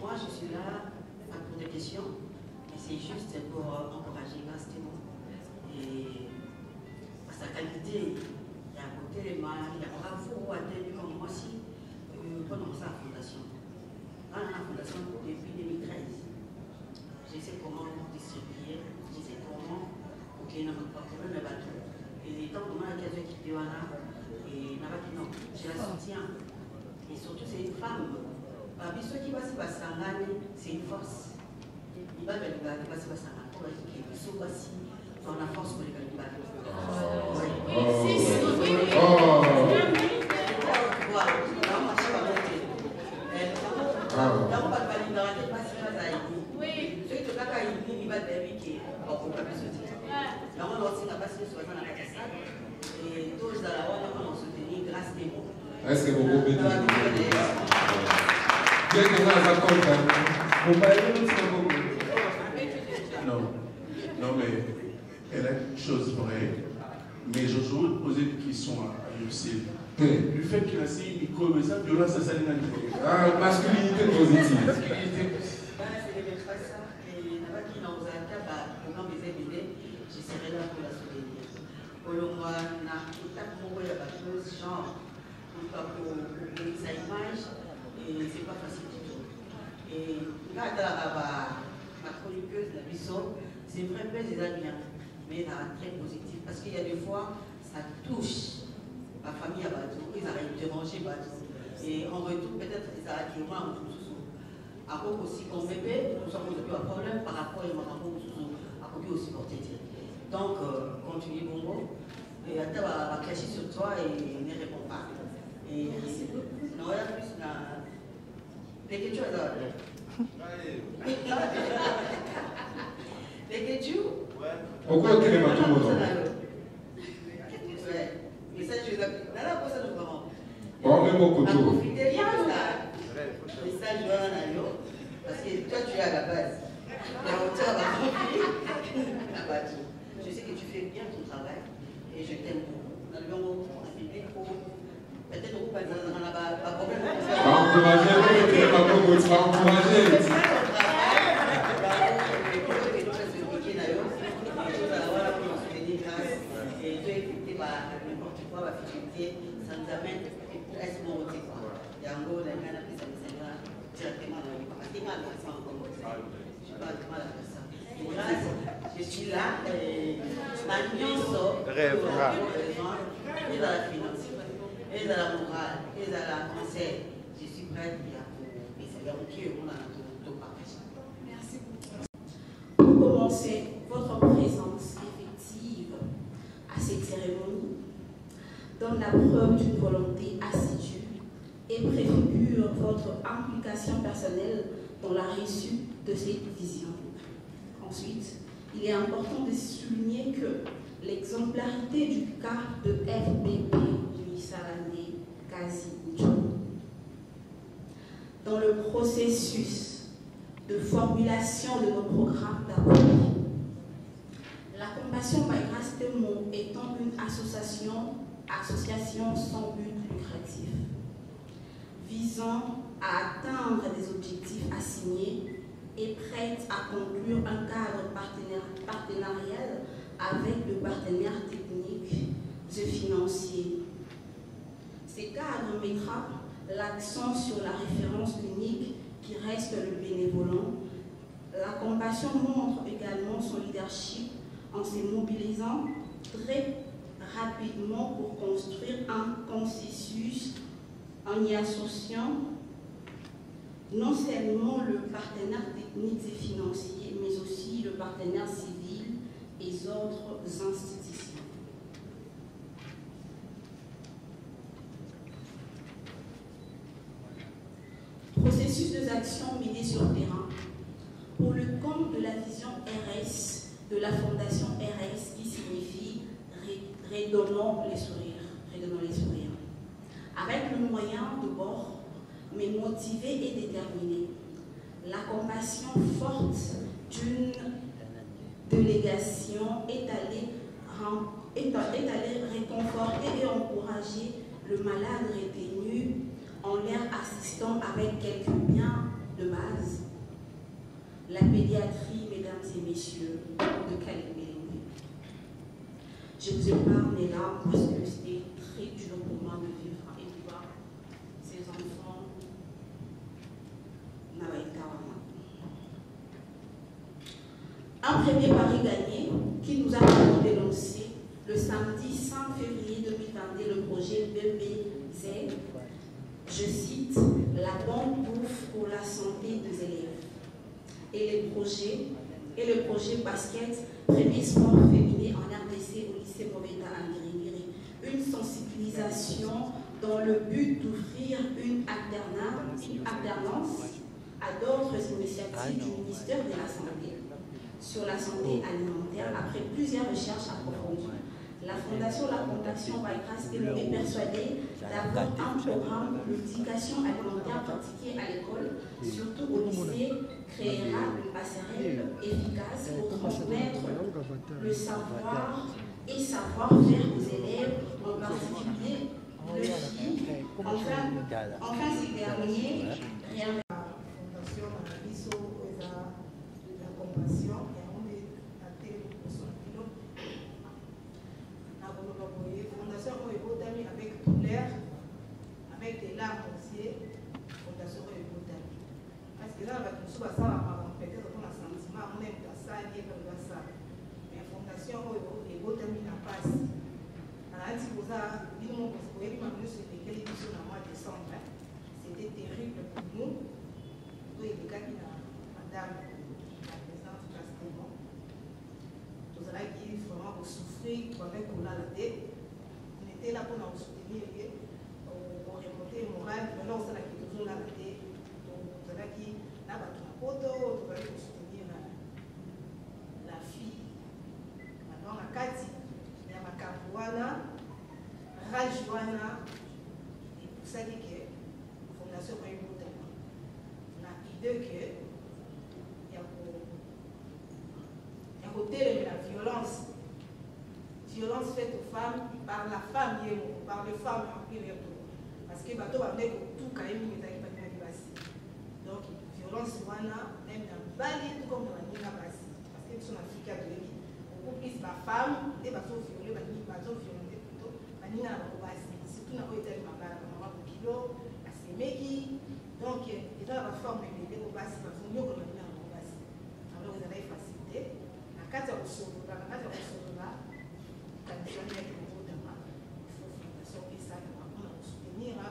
Moi, je suis là pour des questions, et c'est juste pour encourager Gastémon. Et à sa qualité, il y a un côté de mal, il y a bravo à tel comme moi aussi, pendant sa fondation. Dans la fondation depuis 2013, je sais comment distribuer, je sais comment pour qu'il n'y ait pas de problème de bateau. Et tant que moi, il y a quelqu'un qui dit voilà, et non, je la soutiens. Et surtout, c'est une femme. Ceux qui passent par Sangane, c'est une force. Il va passer par Sangane pour qu'il soit aussi dans la force pour les Galibales. Est-ce que vous pouvez dire bien que ça s'accorde, vous parlez non, mais elle a une chose vraie, mais je voudrais poser une question à Lucille. Le fait qu'il a signé une micro, mais ça, violence, ça s'aligne à masculinité positive. Je serai là pour la soutenir. Pour le mois, on a tout à pour la batteuse, genre, pour sa image, et c'est pas facile du tout. Et là, ma chroniqueuse, la Bissot, c'est vrai, des amis, mais très positif, parce qu'il y a des fois, ça touche ma famille à Batou, ils arrêtent de manger Batou. Et en retour, peut-être, ils arrêtent de manger Batou. À propos aussi, qu'on bébé, nous sommes un problème par rapport à ma Batou, à propos aussi porté. Donc, continue Bongo, et à va cacher sur toi et ne répond pas. Et non, il y a plus les questions là. Les questions. Pourquoi tu es pas tout le monde? Mais ça, je l'ai. Là, pour ça, nous vraiment. Bon, même au couteau. Profitez bien là. Mais ça, je vois un avion. Parce que toi, tu es à la base. La hauteur va profiter. Je sais que tu fais bien ton travail et je t'aime beaucoup. Peut-être qu'on va dire pas problème. Ça nous amène à ce moment il y a un gros directement dans le je suis là, et dans la finance, et dans la morale, et dans la conseil. Je suis prête et c'est là où on a tout partagé. Merci beaucoup. Pour commencer, votre présence effective à cette cérémonie donne la preuve d'une volonté assidue et préfigure votre implication personnelle dans la réussite de cette vision. Ensuite, il est important de souligner que l'exemplarité du cas de FBP du Sarandé Kazi dans le processus de formulation de nos programmes d'appui. La Compassion by Gastémon étant une association sans but lucratif, visant à atteindre des objectifs assignés et prête à conclure un cadre partenarial avec le partenaire technique et financier. Ce cadre mettra l'accent sur la référence unique qui reste le bénévolat. La Compassion montre également son leadership en se mobilisant très rapidement pour construire un consensus en y associant non seulement le partenaire technique et financier, mais aussi le partenaire civil et autres institutions. Processus de action mené sur le terrain pour le compte de la vision RS de la Fondation RS qui signifie redonnons les sourires. Avec le moyen de bord, mais motivé et déterminé. La compassion forte d'une délégation est allée réconforter et encourager le malade retenu en l'air assistant avec quelques biens de base. La pédiatrie, mesdames et messieurs, de Calais-Bélémé. Je vous épargne les larmes parce que c'était très dur pour moi de vivre et de voir ces enfants. Un premier pari gagné qui nous a permis de lancer le samedi 5 février 2022 le projet BBZ, je cite, la bonne bouffe pour la santé des élèves. Et le projet basket, premier sport féminin en RDC au lycée Moveta à Ngirigiri. Une sensibilisation dans le but d'offrir une alternance à d'autres initiatives du ministère de la Santé sur la santé alimentaire après plusieurs recherches approfondies. La Fondation Baïkras est persuadée d'avoir un programme d'éducation alimentaire pratiqué à l'école, surtout au lycée, créera une passerelle efficace pour transmettre le savoir et savoir-faire aux élèves, en particulier les filles. Enfin, ces derniers réinventent la Fondation la compassion. Fondation Oebotami avec douleur, avec des larmes aussi, Fondation Oebotami. Parce que là, on va tout ça, peut-être qu'on a un sentiment, on aime ça, on aime ça. Mais Fondation Oebotami n'a pas. Alors, si vous avez dit, vous voyez, c'était le mois de décembre. C'était terrible pour nous. Vous voyez, les gars qui ont madame, la présidente Castémon. Vous allez dire vraiment vous souffrez avec vous là la tête. On était là pour nous soutenir, pour remonter le moral. Maintenant, on s'est toujours là la tête. Vous allez dire là, vous allez vous soutenir la fille. Maintenant, la Kati, il y a ma Capuana, Rajouana, et pour ça, que la Fondation Oebotami. On a idée que il y a côté la violence faite aux femmes par la femme, par les femmes en privé. Parce que bateau va venir tout quand même, donc violence même dans Bali, tout comme dans la Nina Bassi. Parce que sont africains de l'Église. Beaucoup plus la femme, et bateaux violés, bateaux violentés plutôt, la Nina Bassi. Surtout dans le ma maman pour kilo, la Séméki. Donc, et dans la femme, les bébés au Bassi, il faut mieux que la Nina Bassi. Alors, vous allez faciliter. Quand on se retrouve là, quand on se retrouve là, quand on se retrouve là, il faut ça, on a soutenir la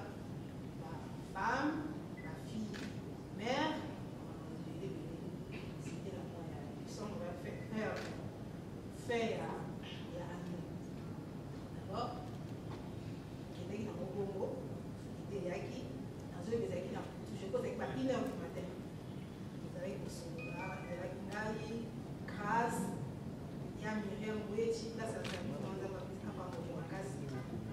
femme, la fille, mère, c'était la moyenne. Ils sont faire d'abord, qui était dans le Congo, qui était ici, dans ce que vous avez dit, je pose avec ma 1h du matin. Vous avez que ce là, vous avez une grâce, il y a Myriam Bouechi, là ça fait un peu de temps que je ma casse.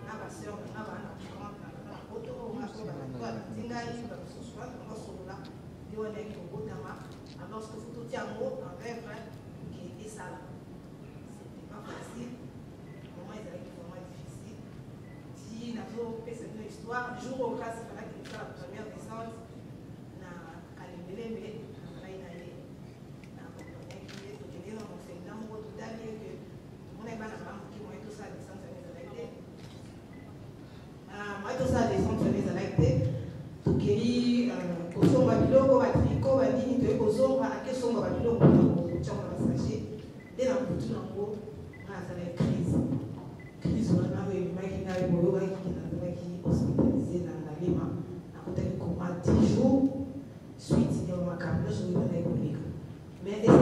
Là, ma soeur, là, ma grande, la photo, ma soeur, la tingaï, la soir, on va sur là, et on est au bout d'un mât. Alors, ce que vous tout en haut, en rêve, qui était ça là. C'était pas facile. Comment ils avaient vraiment difficile. Si nous avons fait cette histoire, le jour où grâce, il fallait que nous fassions la première descente, à l'Embélé, mais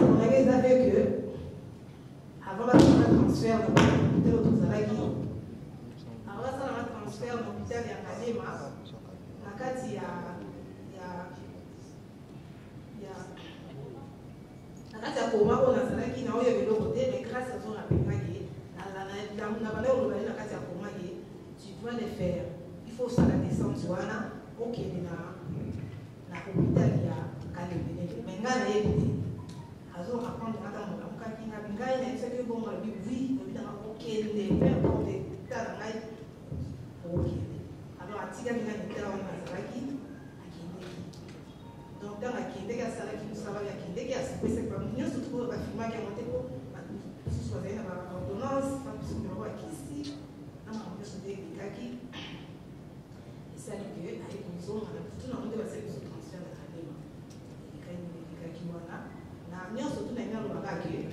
on avait que avant le transfert de l'hôpital Yangalema, nakati ya koma on azalaki na oyo biloko te, mais grâce à son apengaki na bana olobali nakati ya koma ye, tu dois le faire. Il faut ça la descente wana okende na hôpital ya Kalebele. Mais nga na yebite azo apprendre ata mo amukaki na bingai na ese ke bongo la bibi oui, okende peu importe ta ngai okende. partie à l'unité à Nazaraki, à Kindeki. Donc, dans la Kindeki, à Salaki, nous savons à Kindeki, à ce que c'est pas nous, surtout pour la firma qui a monté pour choisir la ordonnance, pas plus de roi ici, dans la monnaie de Kindeki. Et ça, avec nous, tout le monde va se transférer de la déma. Et quand il y a Kiwana, na surtout na le bagage.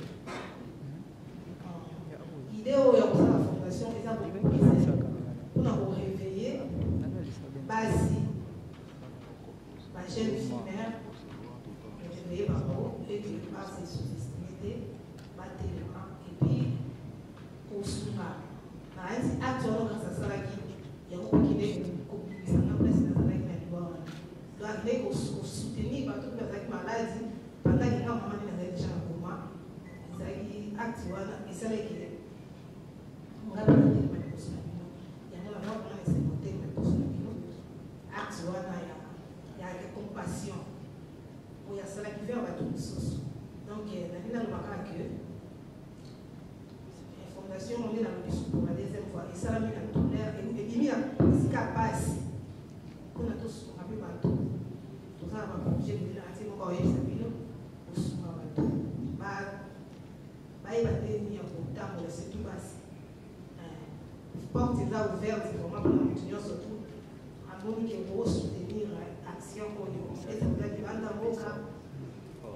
L'idée où il y a la fondation, ils ont beaucoup plus pour nous réveiller, basi, ma jeune fille-mère, réveiller par nous, et que par ses sous-estimés, battre les mains, et puis, pour soutenir. Actuellement, grâce à ça, il y a beaucoup qui est ça n'a pas été dans la donc, il est soutenu par toute personne maladie pendant qu'il y a un moment où il y a déjà un coma. C'est actuel et c'est là qu'il est. On va parler de la personne. Il y a un moment où on a essayé de monter la personne. Actuel, il y a une compassion. Il y a cela qui fait un bateau de sauce. Donc, il y a une marque que la fondation, on est dans le but pour la deuxième fois. Et ça, il y a une douleur. Et il y a une capacité. On a tous un peu bateau. Tout ça, on va bouger de l'antique, on va y aller, on se met bateau. Il va y avoir un temps où c'est tout passé. Porte est là ouverte, c'est vraiment pour l'union surtout. Un monde qui est beau soutenir l'action qu'on y a. Et c'est vrai qu'il va dans mon cas.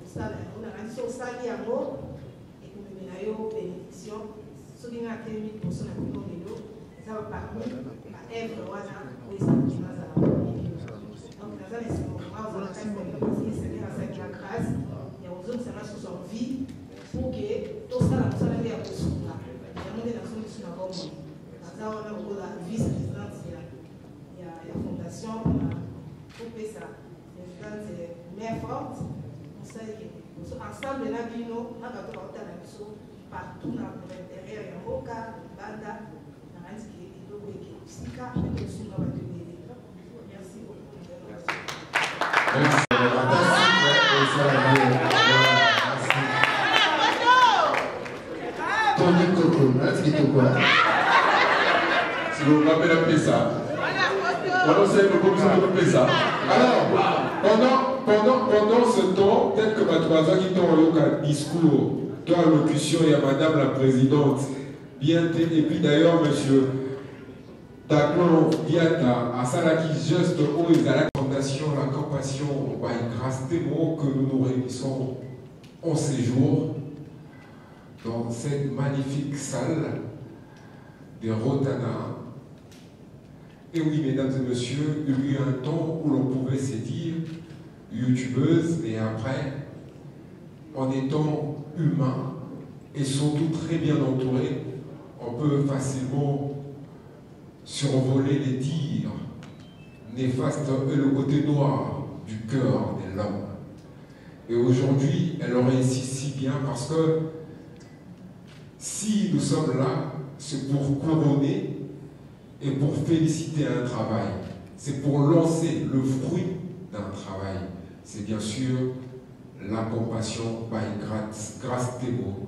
Ça, on a un saut ça qui est à mot. Et qu'on met là, bénédiction. Ceux qui ont été mis pour son appui au vélo, ça va parmi à Èvre, Wana, où ils sont qui dans la donc, dans un moment, on va faire une Seigneur avec la grâce, et aux autres, ça va sous son vie, pour que tout ça, la personne est à cause de là. Il y a des nations qui sont à Rome. Dans ça, on a beaucoup la vice-présidente, il y a la fondation, on a coupé ça. La présidente est mère forte, on sait ensemble, là, on a gâté la maison, partout dans l'intérieur, il y a un beau cas, une bande, il y a un qui est là, qui est aussi cas, et qui est aussi là, merci beaucoup. Si vous me rappelez appeler ça. On sait le commission de appeler ça. Alors, pendant ce temps, peut-être que Matouaza qui t'a un discours, qui a allocution, il y a Madame la Présidente, bien, et puis d'ailleurs, Monsieur Daclon Diata, à Salaki, juste où ils ont la fondation, la compassion, grâce des mots que nous nous réunissons en séjour dans cette magnifique salle des Rotana. Et oui, mesdames et messieurs, il y a eu un temps où l'on pouvait se dire youtubeuse, et après, en étant humain et surtout très bien entouré, on peut facilement survoler les dires néfastes et le côté noir du cœur de l'homme. Et aujourd'hui, elle réussit si bien parce que si nous sommes là, c'est pour couronner et pour féliciter un travail. C'est pour lancer le fruit d'un travail. C'est bien sûr la compassion by grâce des mots.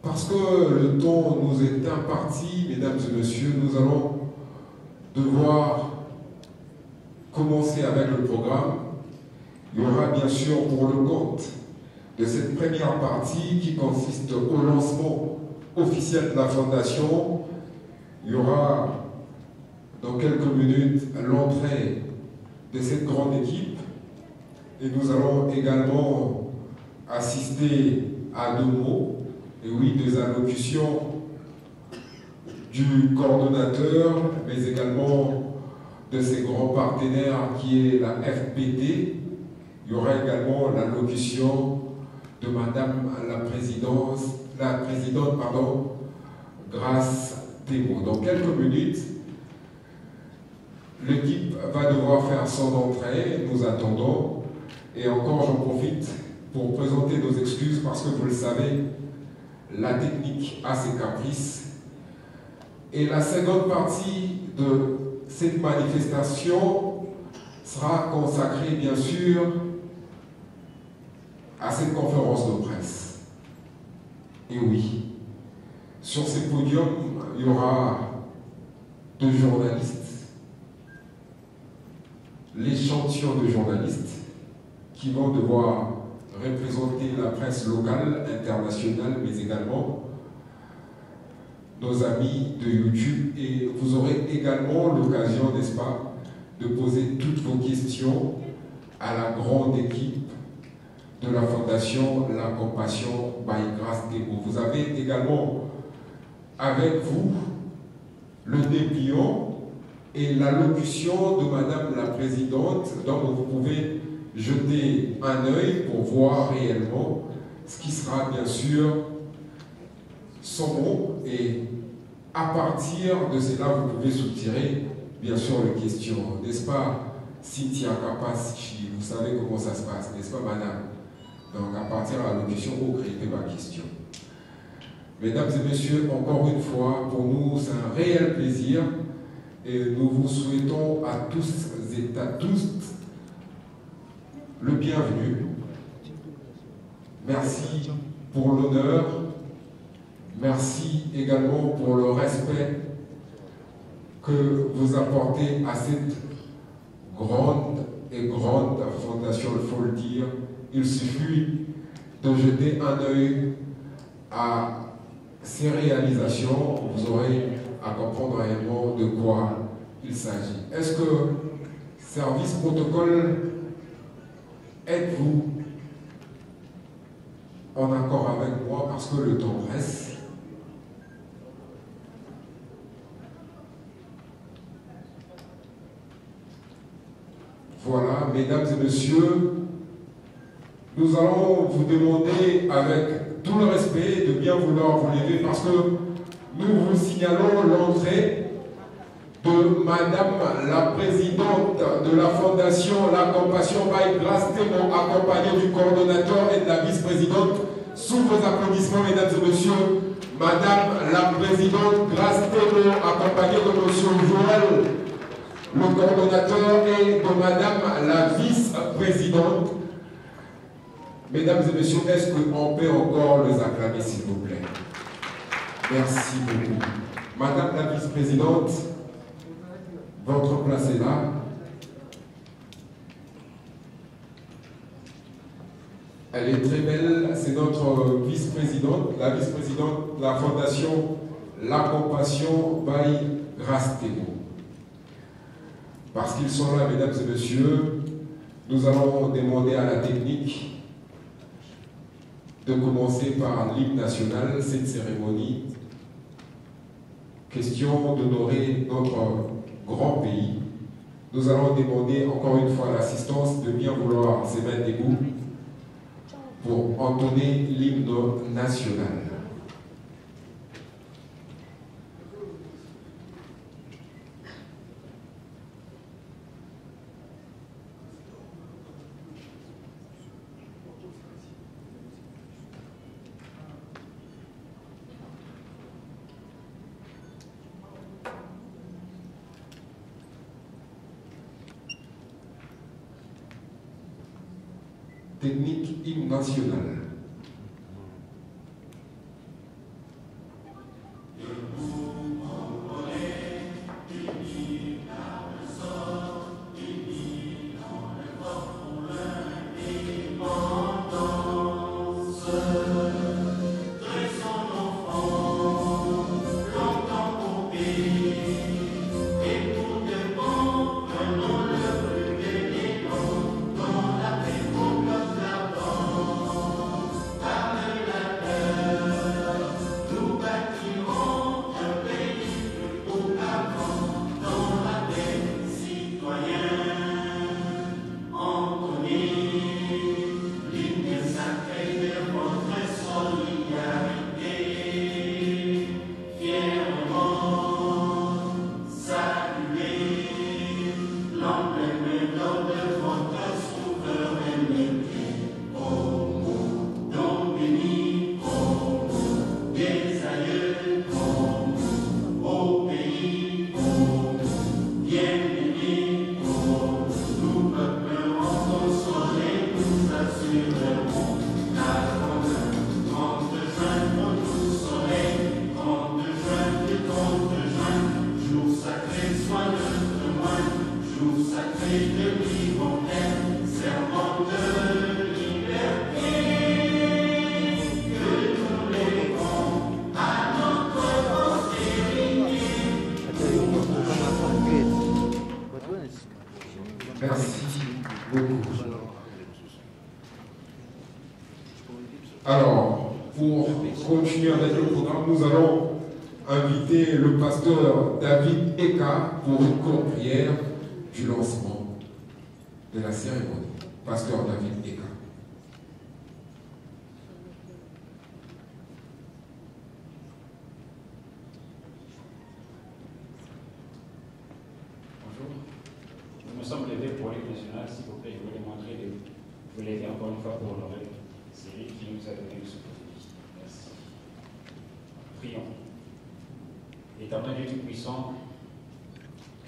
Parce que le temps nous est imparti, mesdames et messieurs, nous allons devoir commencer avec le programme. Il y aura bien sûr pour le compte de cette première partie qui consiste au lancement officiel de la fondation. Il y aura dans quelques minutes l'entrée de cette grande équipe et nous allons également assister à 2 mots, et oui, 2 allocutions du coordonnateur, mais également de ses grands partenaires qui est la FPT. Il y aura également l'allocution de Madame la présidente, Grâce Thémo. Dans quelques minutes, l'équipe va devoir faire son entrée, nous attendons. Et encore, j'en profite pour présenter nos excuses parce que vous le savez, la technique a ses caprices. Et la seconde partie de cette manifestation sera consacrée, bien sûr, à cette conférence de presse. Et oui, sur ces podiums, il y aura de journalistes, l'échantillon de journalistes qui vont devoir représenter la presse locale, internationale, mais également nos amis de YouTube. Et vous aurez également l'occasion, n'est-ce pas, de poser toutes vos questions à la grande équipe de la Fondation La Compassion by Grâce Thébo. Vous avez également avec vous le dépliant et l'allocution de Madame la Présidente, donc vous pouvez jeter un œil pour voir réellement ce qui sera bien sûr son mot, et à partir de cela vous pouvez soutirer bien sûr les questions, n'est-ce pas Cynthia Kapasichi, vous savez comment ça se passe, n'est-ce pas madame? Donc à partir de l'allocution, vous créez ma question. Mesdames et messieurs, encore une fois, pour nous c'est un réel plaisir et nous vous souhaitons à tous et à tous le bienvenu. Merci pour l'honneur, merci également pour le respect que vous apportez à cette grande fondation, il faut le dire. Il suffit de jeter un œil à ces réalisations, vous aurez à comprendre réellement de quoi il s'agit. Est-ce que service protocole, êtes-vous en accord avec moi parce que le temps presse? Voilà, mesdames et messieurs, nous allons vous demander avec tout le respect de bien vouloir vous lever parce que nous vous signalons l'entrée de Madame la Présidente de la Fondation La Compassion by Grâce Thébo, accompagnée du coordonnateur et de la vice-présidente. Sous vos applaudissements, mesdames et messieurs, Madame la Présidente Grâce Thébo, accompagnée de Monsieur Joël, le coordonnateur, et de Madame la vice-présidente. Mesdames et messieurs, est-ce qu'on peut encore les acclamer, s'il vous plaît? Merci beaucoup. Madame la vice-présidente, votre place est là. Elle est très belle, c'est notre vice-présidente, la vice-présidente de la Fondation La Compassion by Grâce Thébo. Parce qu'ils sont là, mesdames et messieurs, nous allons demander à la technique de commencer par l'hymne national, cette cérémonie. Question d'honorer notre grand pays. Nous allons demander encore une fois l'assistance de bien vouloir se mettre debout pour entonner l'hymne national. Technique hymne national. Dans la paix, pasteur David Eka pour une courte prière du lancement de la cérémonie. Pasteur David Eka. Bonjour. Nous nous sommes levés pour l'hymne national. S'il vous plaît, je voulais demander de vous lever encore une fois pour honorer. C'est lui qui nous a donné le souffle de vie. Merci. Prions. Éternel Dieu Tout-Puissant,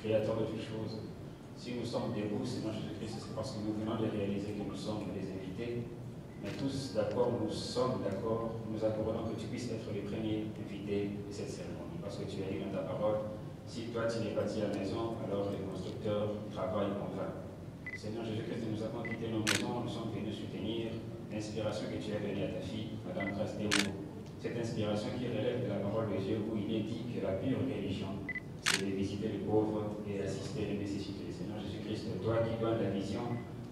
Créateur de toutes choses, si nous sommes debout, Seigneur Jésus-Christ, c'est parce que nous venons de réaliser que nous sommes des invités, mais tous d'accord, nous sommes d'accord, nous accordons que tu puisses être les premiers invités de cette cérémonie, parce que tu as dit dans ta parole, si toi tu n'es bâti la maison, alors les constructeurs travaillent en vain. Seigneur Jésus-Christ, nous avons quitté nos maisons, nous sommes venus soutenir l'inspiration que tu as donnée à ta fille, Madame Grace Démo. Cette inspiration qui relève de la parole de Dieu où il est dit que la pure religion, c'est de visiter les pauvres et assister les nécessités. Seigneur Jésus-Christ, toi qui donnes la vision,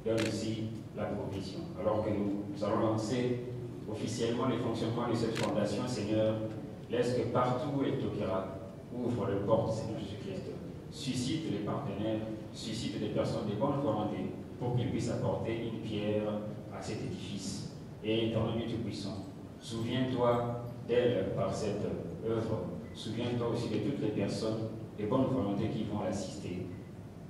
donne aussi la provision. Alors que nous allons lancer officiellement le fonctionnement de cette fondation, Seigneur, laisse que partout où elle toquera, ouvre les portes, Seigneur Jésus-Christ. Suscite les partenaires, suscite des personnes de bonne volonté pour qu'ils puissent apporter une pierre à cet édifice. Et dans le Dieu Tout-Puissant, souviens-toi d'elle par cette œuvre. Souviens-toi aussi de toutes les personnes de bonne volonté qui vont l'assister.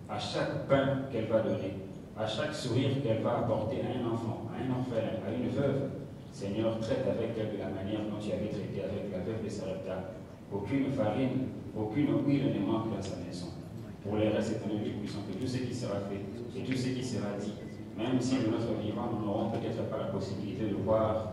À chaque pain qu'elle va donner, à chaque sourire qu'elle va apporter à un enfant, à un orphelin, à une veuve, Seigneur, traite avec elle de la manière dont tu avais traité avec la veuve de Sarepta. Aucune farine, aucune huile ne manque dans sa maison. Pour les restes éternels du puissant, que tout ce qui sera fait et tout ce qui sera dit, même si de notre vivant, nous n'aurons peut-être pas la possibilité de voir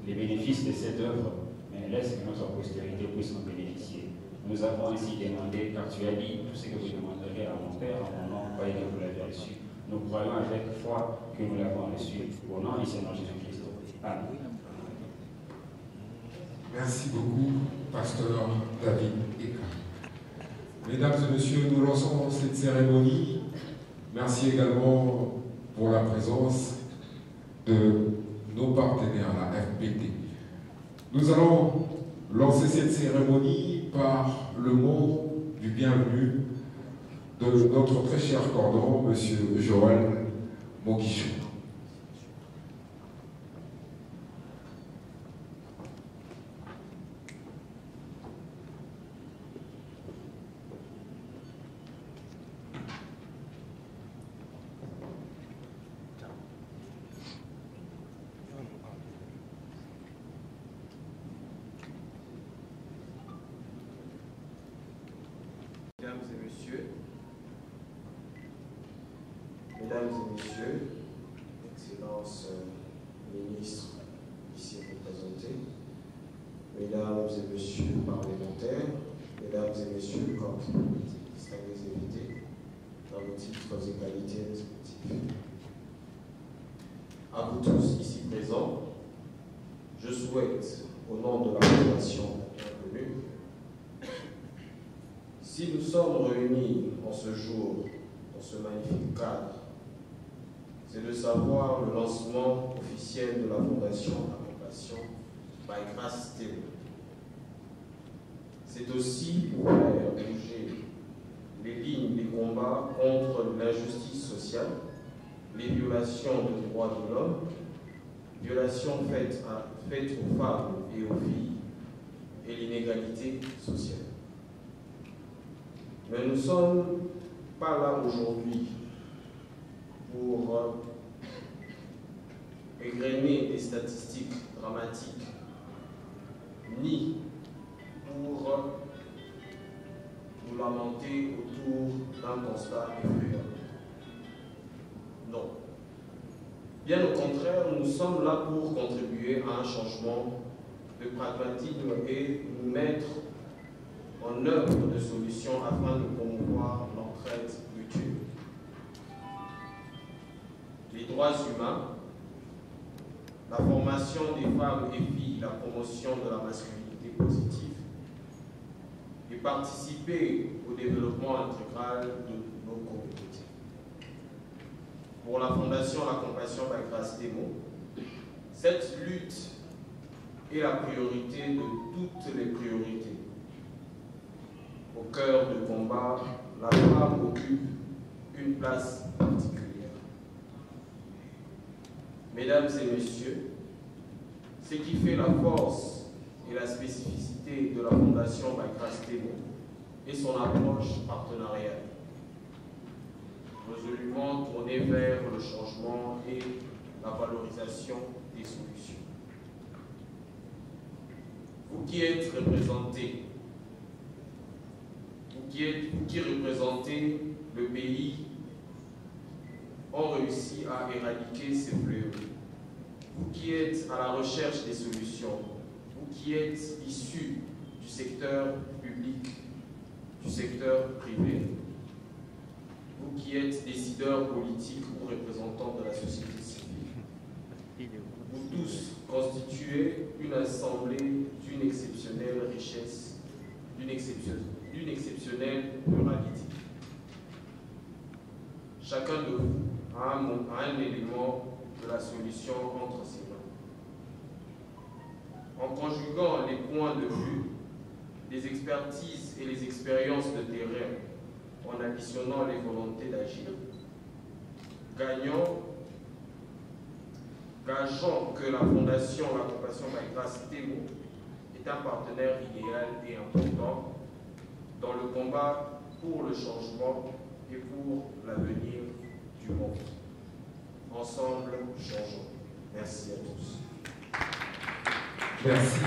les bénéfices de cette œuvre, mais laisse que notre postérité puisse en bénéficier. Nous avons ainsi demandé, car tu as dit, tout ce que vous demanderez à mon Père, en mon nom, croyez que vous l'avez reçu. Nous croyons avec foi que nous l'avons reçu. Au nom du Seigneur Jésus-Christ. Amen. Merci beaucoup, pasteur David Eka. Mesdames et messieurs, nous lançons cette cérémonie. Merci également pour la présence de nos partenaires, la FPT. Nous allons lancer cette cérémonie par le mot du bienvenu de notre très cher cordon, M. Joël Moguichou. Mesdames et messieurs, Excellences ministres ici représentés, Mesdames et messieurs parlementaires, Mesdames et messieurs corps distingués invités dans vos titres et qualités respectifs. À vous tous ici présents, je souhaite, au nom de la Fondation Bienvenue, si nous sommes réunis en ce jour, dans ce magnifique cadre, c'est de savoir le lancement officiel de la Fondation La Compassion by Grace Démo. C'est aussi pour faire bouger les lignes des combats contre l'injustice sociale, les violations des droits de l'homme, violations faites aux femmes et aux filles, et l'inégalité sociale. Mais nous ne sommes pas là aujourd'hui pour égrener des statistiques dramatiques, ni pour nous lamenter autour d'un constat effrayant. Non. Bien au contraire, nous sommes là pour contribuer à un changement de pragmatisme et nous mettre en œuvre de solutions afin de promouvoir l'entraide mutuelle. Les droits humains, la formation des femmes et filles, la promotion de la masculinité positive et participer au développement intégral de nos communautés. Pour la Fondation La Compassion by Grace Démo, cette lutte est la priorité de toutes les priorités. au cœur du combat, la femme occupe une place particulière. Mesdames et messieurs, ce qui fait la force et la spécificité de la Fondation Baïkras Témo est son approche partenariale, résolument tournée vers le changement et la valorisation des solutions. Vous qui êtes représentés, vous qui représentez le pays, ont réussi à éradiquer ces fléaux. Vous qui êtes à la recherche des solutions, vous qui êtes issus du secteur public, du secteur privé, vous qui êtes décideurs politiques ou représentants de la société civile, vous tous constituez une assemblée d'une exceptionnelle richesse, d'une exceptionnelle pluralité. Chacun de vous a un élément de la solution entre ses mains. En conjuguant les points de vue, les expertises et les expériences de terrain, en additionnant les volontés d'agir, gageons que la Fondation La Compassion Baïkras Témo est un partenaire idéal et important dans le combat pour le changement et pour l'avenir du monde. Ensemble, changeons. Merci à tous. Merci.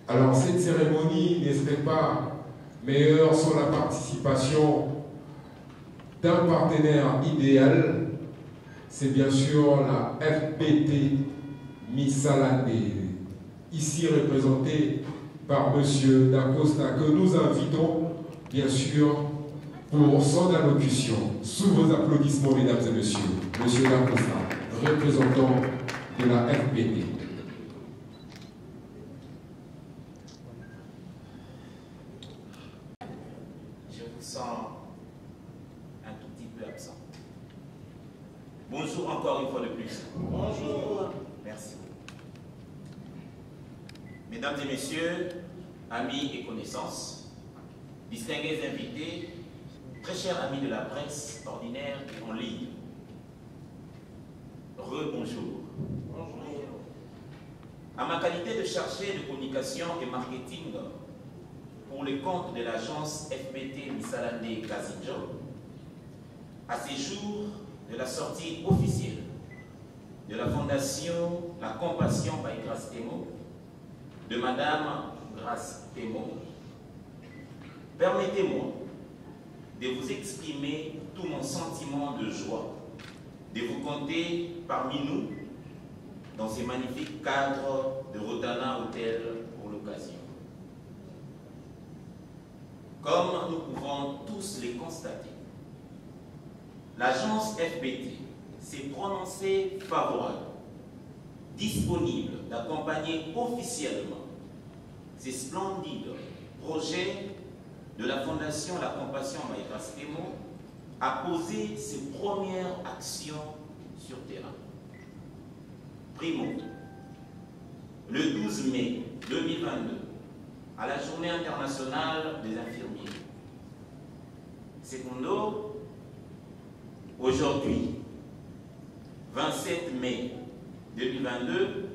Alors, cette cérémonie ne serait pas meilleure sans la participation d'un partenaire idéal. C'est bien sûr la FPT Misalande, ici représentée par M. Dacosta, que nous invitons, bien sûr, pour son allocution. Sous vos applaudissements, mesdames et messieurs, M. Dacosta, représentant de la FPT. Je vous sens un tout petit peu absent. Bonjour encore une fois de plus. Bonjour. Merci. Mesdames et messieurs, amis et connaissances, distingués invités, très chers amis de la presse ordinaire et en ligne, rebonjour. Bonjour. À ma qualité de chargé de communication et marketing pour les comptes de l'agence FPT Misalande Kazinjo, à ces jours de la sortie officielle de la Fondation La Compassion Baïkras Témo, de Madame Grace Témo, permettez-moi de vous exprimer tout mon sentiment de joie de vous compter parmi nous dans ces magnifiques cadres de Rodana Hotel pour l'occasion. Comme nous pouvons tous les constater, l'agence FPT s'est prononcée favorable, disponible d'accompagner officiellement ces splendides projets de la Fondation La Compassion Baïkras Témo à poser ses premières actions sur terrain. Primo, le 12 mai 2022, à la Journée internationale des infirmiers. Secondo, aujourd'hui, 27 mai 2022,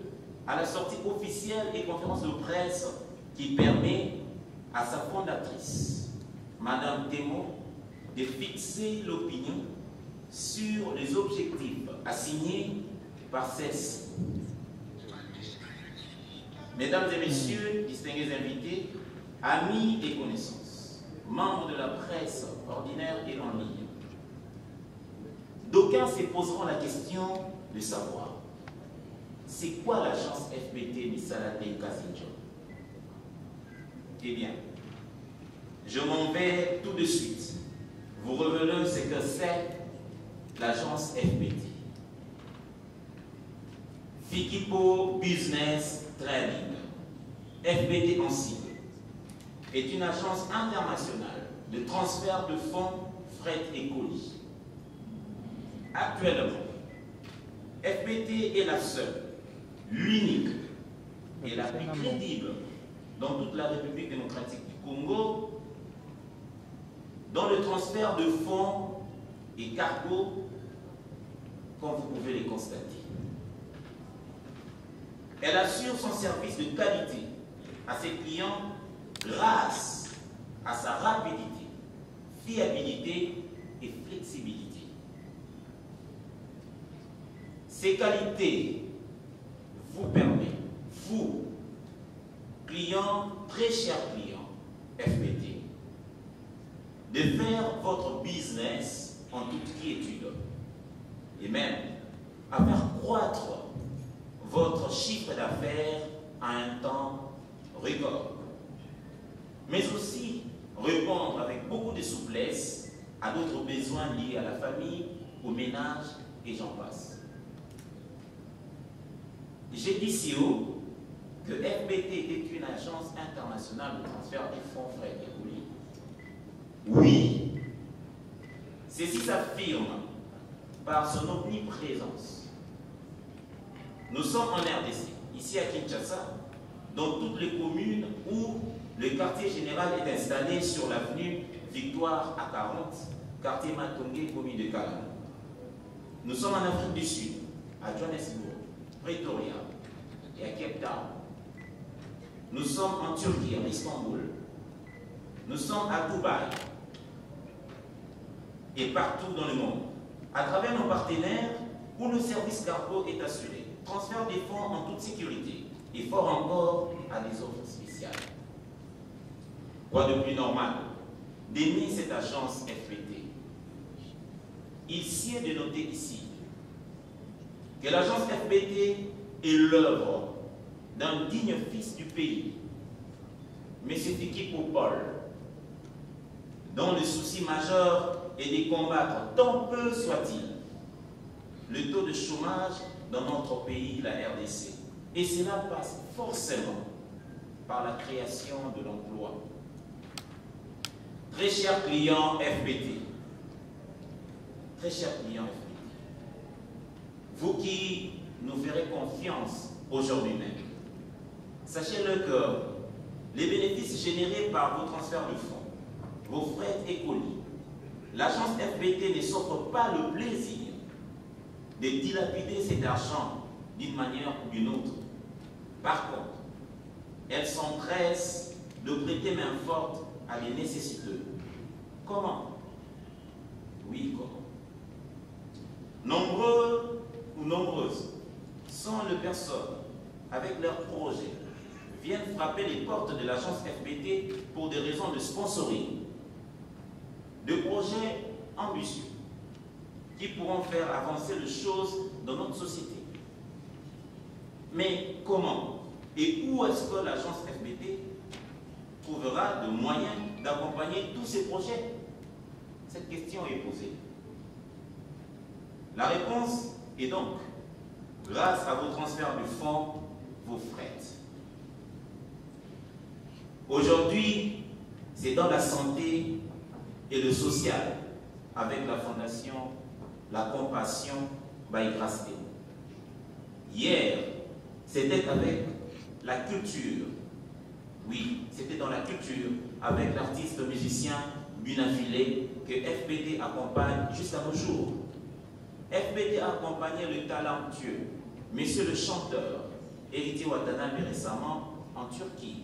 à la sortie officielle et conférence de presse qui permet à sa fondatrice, Madame Témo, de fixer l'opinion sur les objectifs assignés par CES. Mesdames et messieurs, distingués invités, amis et connaissances, membres de la presse ordinaire et en ligne, d'aucuns se poseront la question de savoir c'est quoi l'agence FPT Misalande Kazinjo. Eh bien, je m'en vais tout de suite vous revenez ce que c'est l'agence FPT. Fikipo Business Trading, FPT en sigle, est une agence internationale de transfert de fonds, fret et colis. Actuellement, FPT est la seule, l'unique et la plus crédible dans toute la République démocratique du Congo, dans le transfert de fonds et cargos, comme vous pouvez les constater. Elle assure son service de qualité à ses clients grâce à sa rapidité, fiabilité et flexibilité. Ces qualités vous permettent, vous, clients, très chers clients FBT, de faire votre business en toute quiétude et même à faire croître votre chiffre d'affaires à un temps record, mais aussi répondre avec beaucoup de souplesse à d'autres besoins liés à la famille, au ménage et j'en passe. J'ai dit si haut que FBT est une agence internationale de transfert des fonds, frais et colis. Oui, ceci s'affirme par son omniprésence. Nous sommes en RDC, ici à Kinshasa, dans toutes les communes où le quartier général est installé sur l'avenue Victoire à 40, quartier Matongé, commune de Kalam. Nous sommes en Afrique du Sud, à Johannesburg, Pretoria et à Cape Town. Nous sommes en Turquie, à Istanbul. Nous sommes à Dubaï et partout dans le monde, à travers nos partenaires où le service cargo est assuré, transfert des fonds en toute sécurité et fort encore à des offres spéciales. Quoi de plus normal d'aimer cette agence FBT? Il sied de noter ici que l'agence FBT est l'œuvre d'un digne fils du pays, M. Fiki Popol, dont le souci majeur est de combattre, tant peu soit-il, le taux de chômage dans notre pays, la RDC. Et cela passe forcément par la création de l'emploi. Très chers clients FBT, très chers clients FBT, vous qui nous ferez confiance aujourd'hui même, sachez-le que les bénéfices générés par vos transferts de fonds, vos frais et colis, l'agence FBT ne s'offre pas le plaisir de dilapider cet argent d'une manière ou d'une autre. Par contre, elle s'empresse de prêter main forte à des nécessiteux. Comment? Oui, comment? Nombreux ou nombreuses sont les personnes avec leurs projets viennent frapper les portes de l'agence FBT pour des raisons de sponsoring, de projets ambitieux qui pourront faire avancer les choses dans notre société. Mais comment et où est-ce que l'agence FBT trouvera de moyens d'accompagner tous ces projets? Cette question est posée. La réponse est donc, grâce à vos transferts de fonds, vos frais. Aujourd'hui, c'est dans la santé et le social, avec la fondation La Compassion by Grâce. Hier, c'était avec la culture. Oui, c'était dans la culture, avec l'artiste musicien Bunafilé, que FBT accompagne jusqu'à nos jours. FBT a accompagné le talentueux, monsieur le chanteur, Héritier Watanabe récemment en Turquie.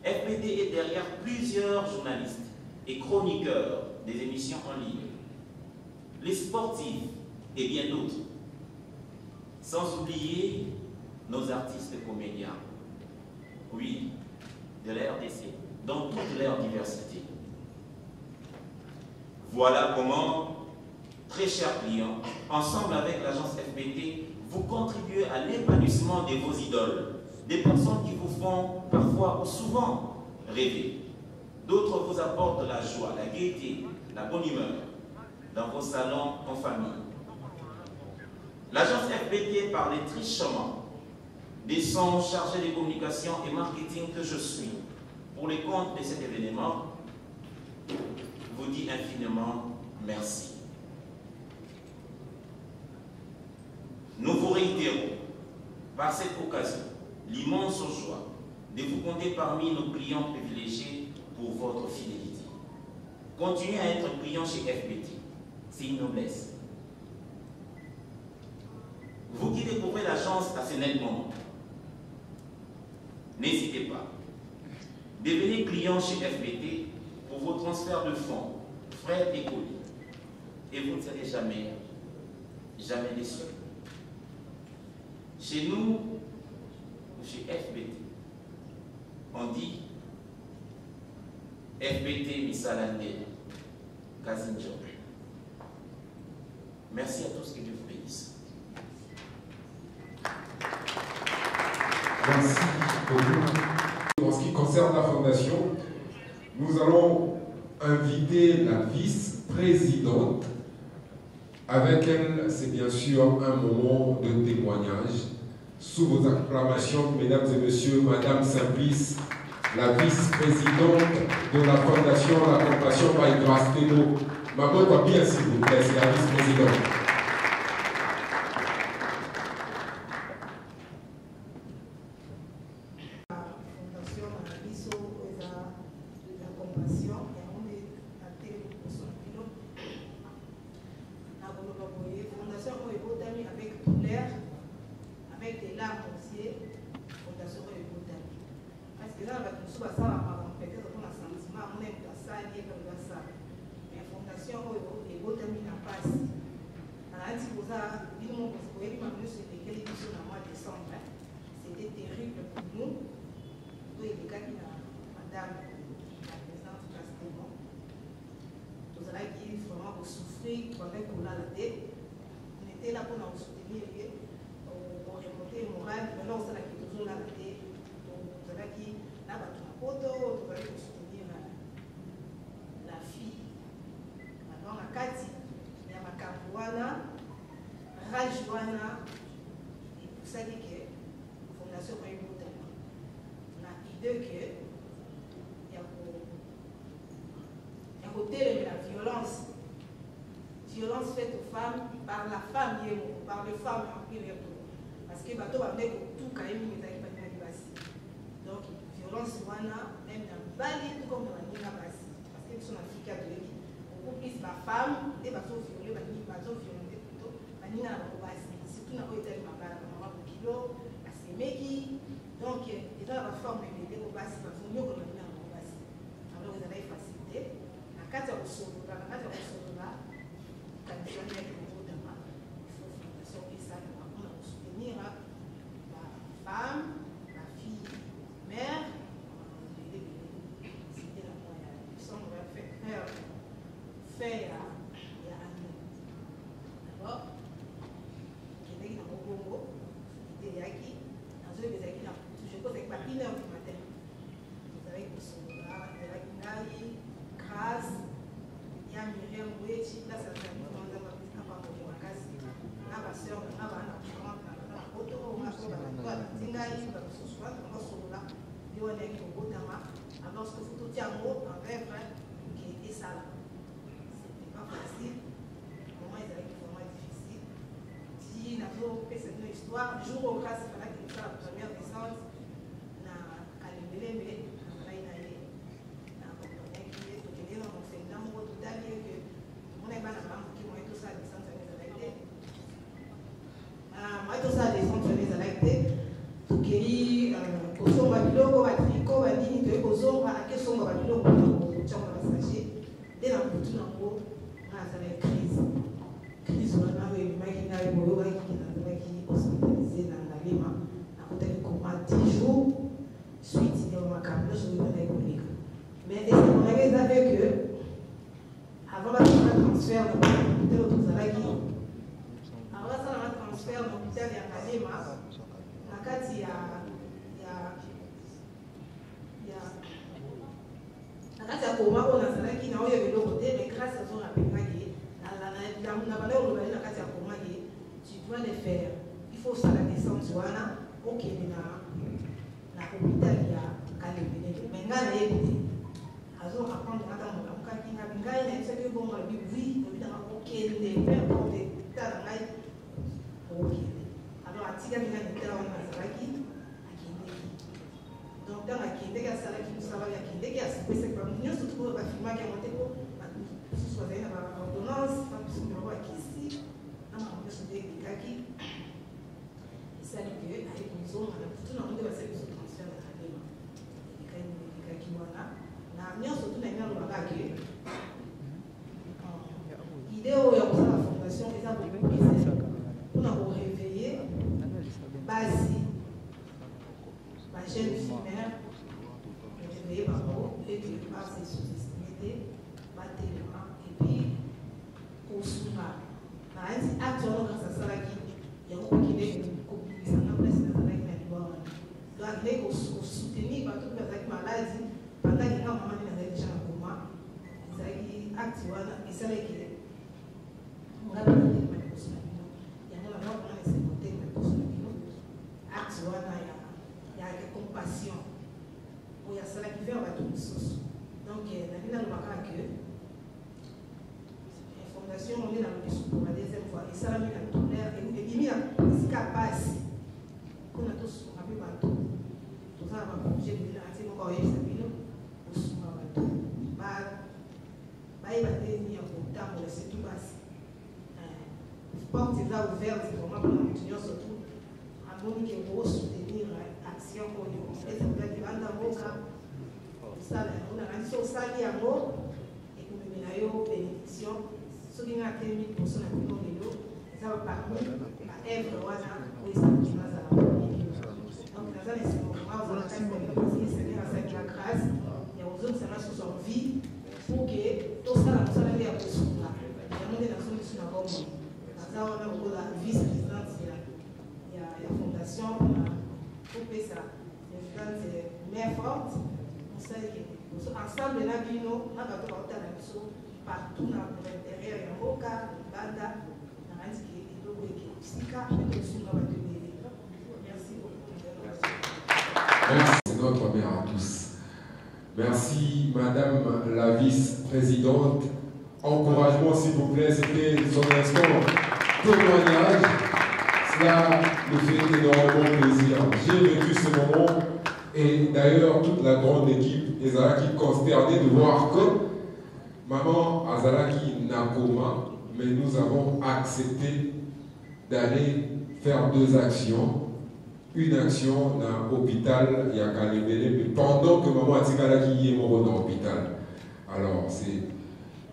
FBT est derrière plusieurs journalistes et chroniqueurs des émissions en ligne, les sportifs et bien d'autres, sans oublier nos artistes comédiens, oui, de la RDC, dans toute leur diversité. Voilà comment, très chers clients, ensemble avec l'agence FBT, vous contribuez à l'épanouissement de vos idoles, des personnes qui vous font parfois ou souvent rêver. D'autres vous apportent la joie, la gaieté, la bonne humeur dans vos salons en famille. L'agence FBT, par les trichements des sons chargés de communication et marketing que je suis, pour les comptes de cet événement, vous dit infiniment merci. Nous vous réitérons par cette occasion l'immense joie de vous compter parmi nos clients privilégiés pour votre fidélité. Continuez à être client chez FBT, c'est une noblesse. Vous qui découvrez l'agence à ce net moment, n'hésitez pas. Devenez client chez FBT pour vos transferts de fonds, frais et colis. Et vous ne serez jamais déçus. Chez nous, chez FBT, on dit FBT Misalande Kazinjo. Merci à tous, que Dieu vous bénisse. Merci beaucoup. En ce qui concerne la fondation, nous allons inviter la vice-présidente. Avec elle, c'est bien sûr un moment de témoignage. Sous vos acclamations, mesdames et messieurs, Madame Simplice, la vice-présidente de la Fondation La Compassion by Grâce Télo. Maman, quoi bien, s'il vous plaît, c'est la vice-présidente. C'était terrible pour nous. Nous, les gars qui madame la présidente Castémon, nous allons dire vraiment pour souffrir pendant qu'on a la tête. On était là pour nous soutenir, pour remonter le moral. Maintenant, on s'est là qui toujours là la tête. Nous allons dire là, nous allons soutenir la fille. Alors, à Kati, il y a ma Capuana, Rajouana, et pour ça, que Fondation Koyeboutama. On a idée que il y a côté la violence faite aux femmes par la femme, par les femmes en privé. Parce que bateau va venir tout quand même les accompagnants du bassi. Donc violence wana même dans Bali tout comme dans la Nina bassi. Parce que sont africains de l'équipe. Beaucoup plus la femme et bateau violé, bateau violenté plutôt. La Nina la bassi. Surtout dans le côté de ma part, maman pour kilo. Meki, donc, il y a la forme de l'idée au bassin, il faut mieux qu'on ait un bassin. Alors, vous allez faciliter. La carte au sol, la carte au sol là, quand vous allez mettre le mot d'ama, il faut fondation et ça, on va soutenir la femme, la fille, mère, c'était la moyenne. On va faire, il y a un an. D'abord, il y a un Congo, il y a qui. Je pose avec ma 1h du matin. Vous avez Kosovola, il y a Kinari, Grâce, il y a Myriam Bouechi, là ça fait un peu de temps que ma kasi. Là ma soeur, là ma parente, la photo, ma soeur, la Tingaï, la Kosovola, la Kosovola, il y a un Kogotama. Alors ce que vous tout en haut, en rêve, qui était ça là. C'était pas facile. Pour moi, ils avaient vraiment difficile. Si nous avons fait cette histoire, jour au grâce, il fallait que nous fassions la première descente. Mais on avait que avant le transfert de l'hôpital de Kalema, il y a koma on azalaki na oyo biloko te mais grâce à son apengaki na bana olobali na kati ya koma ye tu dois le faire. Il faut ça la descente wana okende na hôpital ya Kalema mais nga na yebi te azo apprendre ata mokamukaki na bingai na yebisaki bongo alobi oui obitanga okende peu importe tala ngai okende alors atikaki nga mitala wana azalaki akende Donc, dans la Kinde, il y a ça qui nous savent, il y a Kinde, il y a ce que c'est pas nous, surtout pour le film qui a monté pour ce soit dans l'ordonnance, pas plus de roi qui ici, dans la monnaie de Gaki. Et ça, il y a une zone, tout le monde va se transférer dans la loi. Il y a qui voilà. Na mia surtout na mia lo bagage. L'idée où il y a la fondation, ils ont beaucoup plus pour nous réveiller, basi, ma jeune fille mère, réveiller par rapport et que par ses sous-estimés, battre les mains et puis pour soutenir. Dans un acte grâce à ça il y a beaucoup qui est ça n'a pas laissé dans la vie. Donc il est soutenu par toute personne maladie pendant qu'il y a un moment dans les gens en coma. C'est acte et c'est là qu'il est. On a besoin de mettre sur la vie. Il y a un moment où on essaie de mettre sur la vie. Acte il y a une compassion. Il y a cela qui fait on va tout sauce. Donc la vie n'a pas que la fondation on est dans le discours pour la deuxième fois. Et ça la vie n'a tout l'air et il y a ce qui passe. Qu'on a tous on a pu battre. Tout ça va bouger de là. C'est encore une fois on se va battre. Il va devenir au temps où c'est tout passé. Porte est ouverte, c'est vraiment pour l'étudiant surtout. À mon qui est pour soutenir l'action pour nous. Et c'est vrai qu'il va dans mon cas. Ça, on a un saut sali à mot et qu'on met là une bénédiction. Ceux qui ont été 1000% à tout le monde, ça va parmi à Èvre, Wana, où ils sont qui nous a. Donc, dans un moment, on va faire une Seigneur avec la grâce. Et aux autres, ça va sur son vie pour que tout ça, ça va être pour soi. Il y a des nations qui sont dans le monde. Là, on a la vice-présidente, il y a la fondation, pour faire ça. La présidente est mère forte. On sait que ensemble, là, on a partout dans l'intérieur, il y a un cas, une bande, il y a un qui est beaucoup Merci beaucoup. Merci, notre mère à tous. Merci, Madame la vice-présidente. Encouragement, s'il vous plaît, c'était son instant. Témoignage, cela nous fait énormément plaisir. J'ai vécu ce moment et d'ailleurs toute la grande équipe Ezalaki consternée de voir que maman Azalaki Nakoma, mais nous avons accepté d'aller faire 2 actions. Une action dans l'hôpital Yakalebele, mais pendant que maman Atikalaki est morte dans l'hôpital. Alors c'est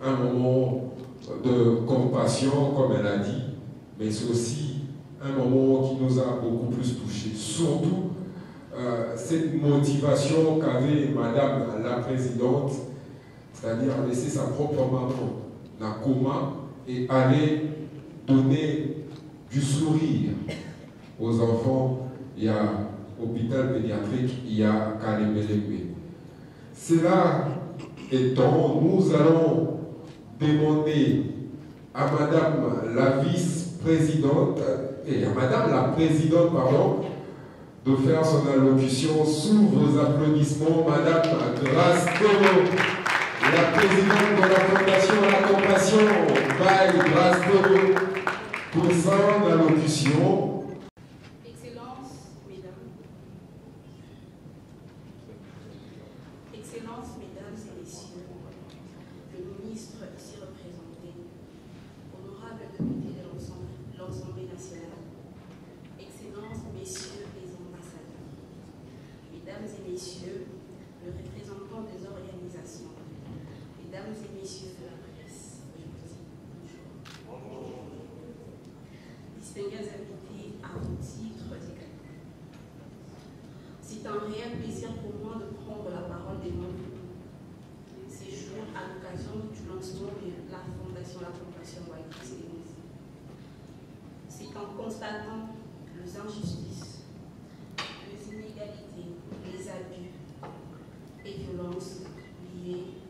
un moment de compassion, comme elle a dit, mais c'est aussi un moment qui nous a beaucoup plus touchés. Surtout, cette motivation qu'avait Madame la Présidente, c'est-à-dire laisser sa propre maman dans le coma et aller donner du sourire aux enfants. Il y a hôpital pédiatrique, il y a Kalembelebe. Cela étant, nous allons demander à Madame la vice-présidente et à Madame la présidente, pardon, de faire son allocution sous vos applaudissements. Madame Grace Doro, la présidente de la Fondation La Compassion, by Grace Doro, pour son allocution. Excellences, Mesdames et Messieurs, le ministre ici représenté, honorables députés de l'Assemblée nationale, Excellences, Messieurs les ambassadeurs, Mesdames et Messieurs, le représentant des organisations, Mesdames et Messieurs de la presse, je vous dis bonjour. Distingués invités à vos titres également. C'est un réel plaisir pour moi de prendre la parole devant vous ces jours à l'occasion du lancement de la Fondation La Compassion White. C'est en constatant les injustices, les inégalités, les abus et violences liées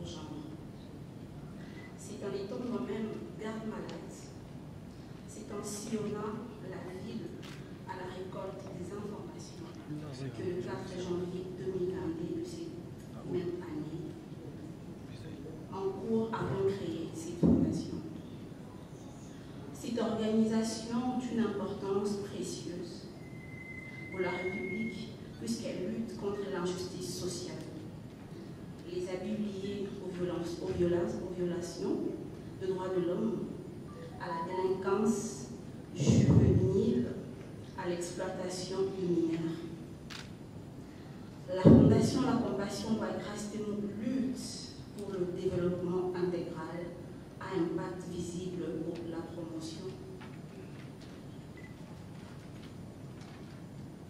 au genre. C'est en étant moi-même garde-malade, c'est en sillonnant la ville à la récolte des informations que le 4 janvier 2022 de cette même année, en cours avons créé cette fondation. Cette organisation a une importance précieuse pour la République puisqu'elle lutte contre la l'injustice sociale, les abus liés aux violations de droits de l'homme, à la délinquance juvénile, à l'exploitation minière. La Fondation La Compassion by Christ lutte pour le développement intégral à impact visible pour la promotion.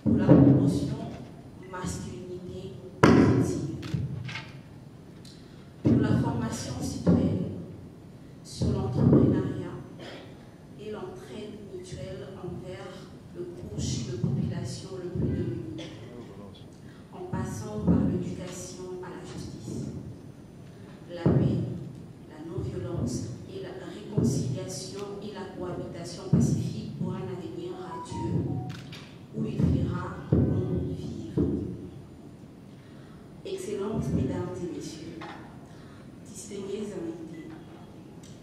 Pour la promotion masculinité positive. Pour la formation citoyenne sur l'entrepreneuriat et l'entraide mutuelle envers le couche de population le plus démunie, en passant par l'éducation à la justice, la paix, la non-violence et la réconciliation et la cohabitation pacifique pour un avenir radieux où il fera bon vivre. Excellences mesdames et messieurs, distingués invités,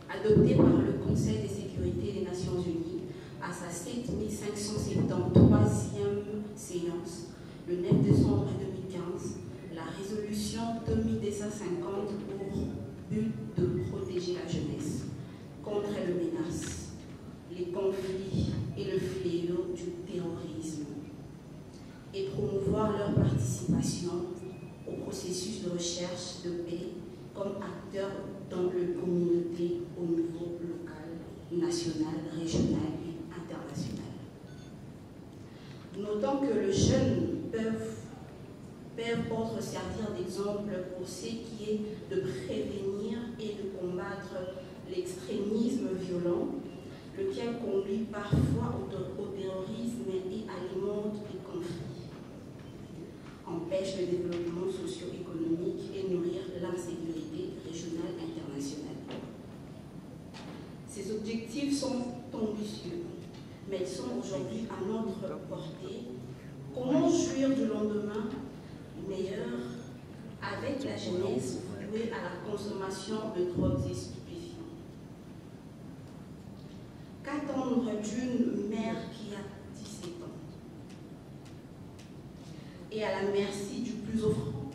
adopté par le Conseil de sécurité des Nations Unies à sa 7573e séance le 9 décembre 2015, la résolution 2250 pour but de protéger la jeunesse contre les menaces, les conflits et le fléau du terrorisme et promouvoir leur participation au processus de recherche de paix comme acteurs dans les communautés au niveau local, national, régional et international. Notons que les jeunes peuvent autres servir d'exemple pour ce qui est de prévenir et de combattre l'extrémisme violent, lequel conduit parfois au terrorisme et alimente les conflits, empêche le développement socio-économique et nourrir l'insécurité régionale et internationale. Ces objectifs sont ambitieux, mais ils sont aujourd'hui à notre portée. Comment jouir du lendemain meilleur avec la jeunesse vouée à la consommation de drogues et stupéfiants? Qu'attendre d'une mère qui a 17 ans et à la merci du plus offrant?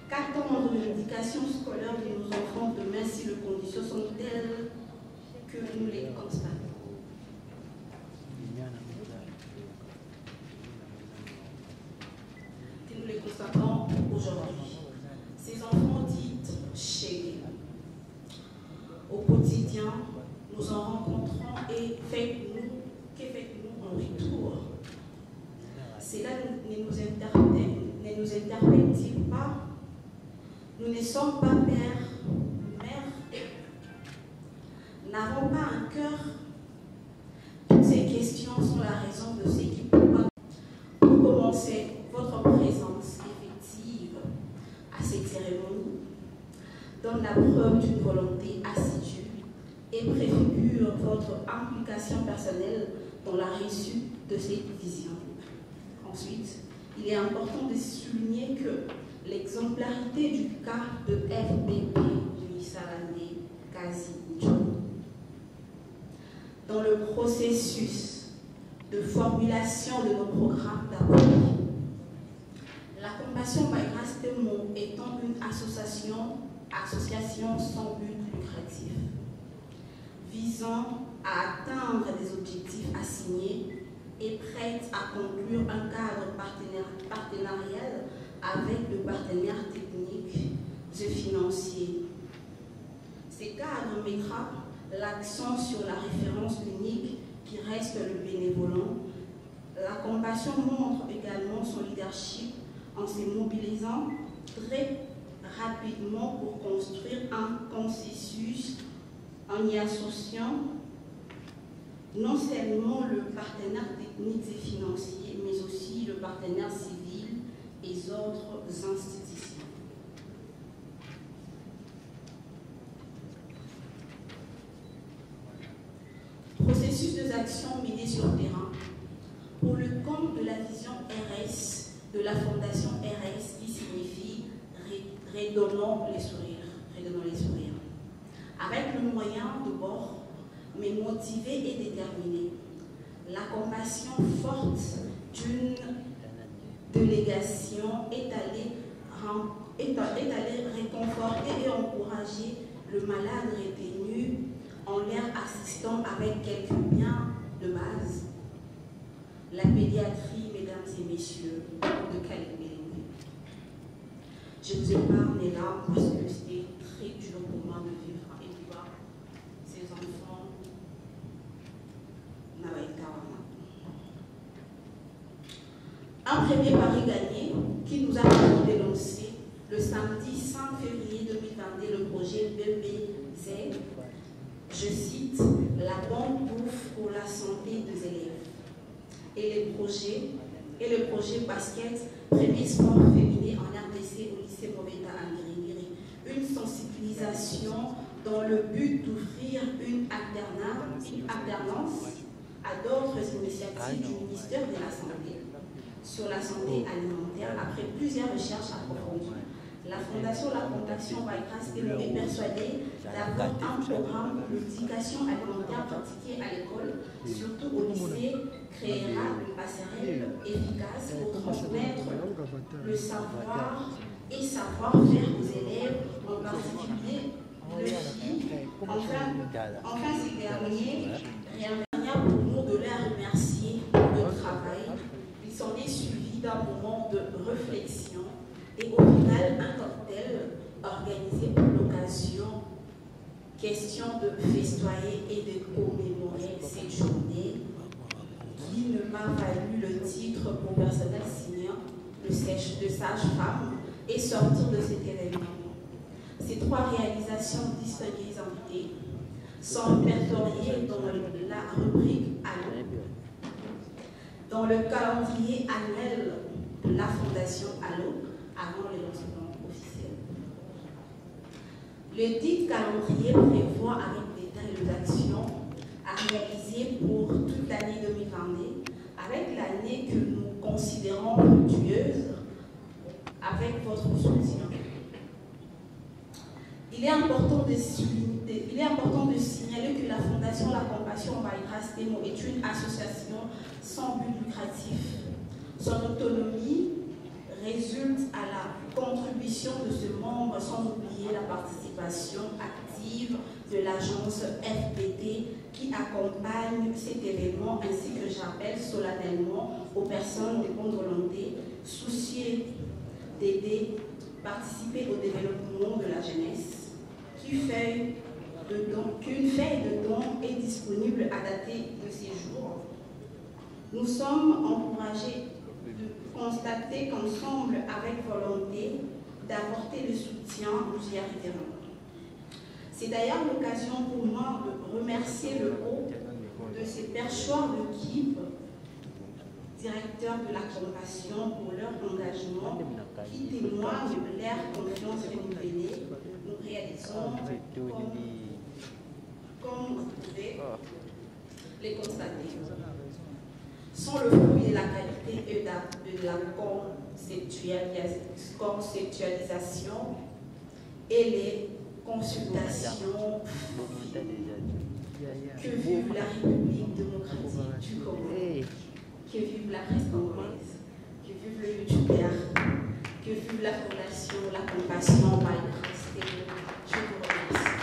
Qu'attendre de l'éducation scolaire de nos enfants demain si les conditions sont telles que nous les constatons? Nous les constatons aujourd'hui. Ces enfants dits chez au quotidien, nous en rencontrons et que faites-nous en retour? Cela ne nous interpelle-t-il pas? Nous ne sommes pas pères, mères, n'avons pas un cœur. Toutes ces questions sont la raison de ce qui pourra. Pour commencer, votre présence effective à cette cérémonie donne la preuve d'une volonté assidue et préfigure votre implication personnelle dans la réussite de cette vision. Ensuite, il est important de souligner que l'exemplarité du cas de FBP Misalande Kazinjo dans le processus de formulation de nos programmes d'appui. La Compassion by Christ étant une association sans but lucratif, visant à atteindre des objectifs assignés et prête à conclure un cadre partenarial avec le partenaire technique et financier. Ce cadre mettra l'accent sur la référence unique qui reste le bénévolat. La Compassion montre également son leadership en se mobilisant très rapidement pour construire un consensus en y associant non seulement le partenaire technique et financier, mais aussi le partenaire civil et autres institutions. Processus d'actions menées sur le terrain pour le compte de la vision RS de la Fondation RS qui signifie redonnons les sourires. Avec le moyen de bord, mais motivé et déterminé, la compassion forte de délégation est allée réconforter et encourager le malade retenu en leur assistant avec quelques biens de base. La pédiatrie, mesdames et messieurs, de Calais-Bélémé. Je vous épargne les larmes parce que c'était très dur pour moi de vivre et de voir ces enfants. Un premier pari gagné qui nous a dénoncé le samedi 5 février 2022 le projet BBZ, je cite, la bonne bouffe pour la santé des élèves. Et le projet basket, premier sport féminin en RDC au lycée Mobeta à Ngiri. Une sensibilisation dans le but d'ouvrir une alternance à d'autres initiatives du ministère de la Santé sur la santé alimentaire après plusieurs recherches approfondies. La Fondation La Fondation Baïkras est persuadée d'avoir un programme d'éducation alimentaire pratiqué à l'école, surtout au lycée, créera une passerelle efficace pour transmettre le savoir et savoir-faire aux élèves, en particulier les filles. Enfin, ces derniers, rien pour nous de les remercier pour le travail. Il s'en est suivi d'un moment de réflexion et au final, un cocktail organisé pour l'occasion, question de festoyer et de commémorer cette journée qui ne m'a valu le titre pour personnel senior de sage-femme et sortir de cet événement. Ces trois réalisations distinguées invitées sont répertoriées dans la rubrique Allo, dans le calendrier annuel de la Fondation Allo, avant le lancement officiel. Le dit calendrier prévoit avec détail les actions à réaliser pour toute l'année 2022, avec l'année que nous considérons fructueuse, avec votre soutien. Il est important de signaler que la Fondation La Compassion Baïkras Témo est une association sans but lucratif. Son autonomie résulte à la contribution de ce membre, sans oublier la participation active de l'agence FPT qui accompagne cet événement, ainsi que j'appelle solennellement aux personnes de bonne volonté soucieuses d'aider, participer au développement de la jeunesse, qu'une feuille de don est disponible à dater de ces jours. Nous sommes encouragés de constater qu'ensemble, avec volonté, d'apporter le soutien, nous y arriverons. C'est d'ailleurs l'occasion pour moi de remercier le haut de ces perchoirs d'équipe, directeurs de la compassion, pour leur engagement qui témoigne de leur confiance renouvelée. Nous réalisons, comme vous pouvez les constater, sont le fruit de la qualité et de la conceptualisation et les consultations. Que vive la République démocratique du Congo, que vive la presse congolaise, que vive le YouTuber, que vive la Fondation La Compassion Baïkras Témo. Je vous remercie.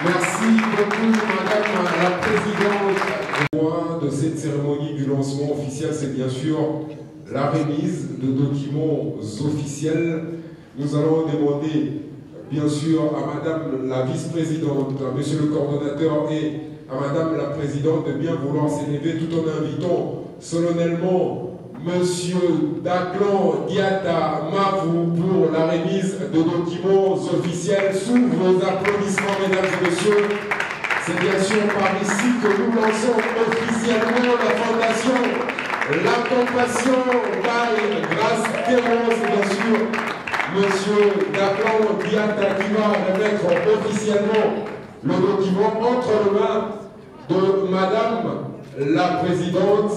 Merci beaucoup, Madame la Présidente. De cette cérémonie du lancement officiel, c'est bien sûr la remise de documents officiels. Nous allons demander bien sûr à Madame la Vice-Présidente, à Monsieur le Coordonnateur et à Madame la Présidente de bien vouloir s'élever tout en invitant solennellement Monsieur Daclan Diata Mavou pour la remise de documents officiels. Sous vos applaudissements, mesdames et messieurs. C'est bien sûr par ici que nous lançons officiellement la Fondation La Compassion Baïkras Témo. C'est bien sûr Monsieur Daclan Diata qui va remettre officiellement le document entre les mains de Madame la Présidente.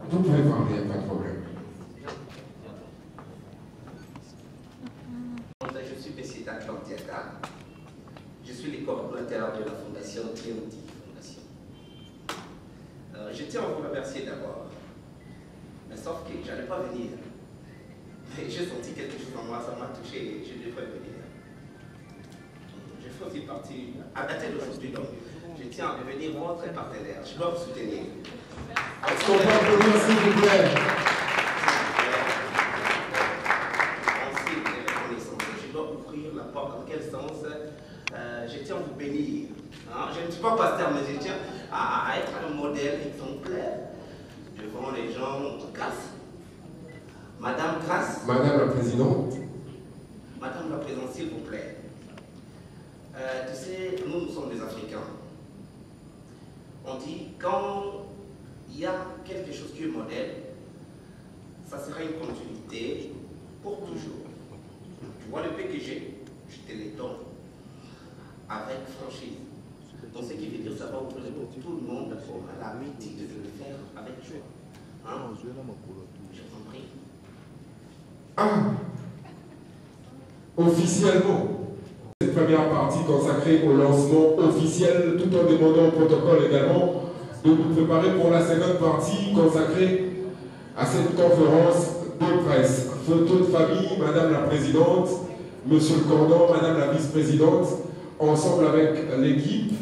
Vous pouvez parler, il n'y a pas de problème. Je suis M. Daclan Diata. Je suis le coordonnateur de la Fondation TMT Fondation. Je tiens à vous remercier remercier d'abord. Mais sauf que j'allais pas venir. Mais j'ai senti quelque chose en moi, ça m'a touché et je devrais venir. Je fais aussi partie, à dater d'aujourd'hui, donc je tiens à devenir votre partenaire. Je dois vous soutenir. Est-ce qu'on peut applaudir, s'il vous plaît? Merci de reconnaissance. Je dois ouvrir la porte. Dans quel sens? Je tiens à vous bénir. Hein? Je ne suis pas pasteur, mais je tiens à être un modèle exemplaire devant les gens. Grâce. Madame Grâce. Madame la Présidente. Madame la Présidente, s'il vous plaît. Tu sais, nous sommes des Africains. On dit, quand il y a quelque chose qui est modèle, ça sera une continuité pour toujours. Tu vois le PDG, je te le donne avec franchise. Donc ce qui veut dire, ça va ouvrir pour tout le monde aura l'habitude de le faire avec joie. Hein? Je t'en prie. Ah, officiellement, cette première partie consacrée au lancement officiel, tout en demandant au protocole également de vous préparer pour la seconde partie consacrée à cette conférence de presse. Photo de famille, Madame la Présidente, Monsieur le Cordon, Madame la Vice-Présidente, ensemble avec l'équipe.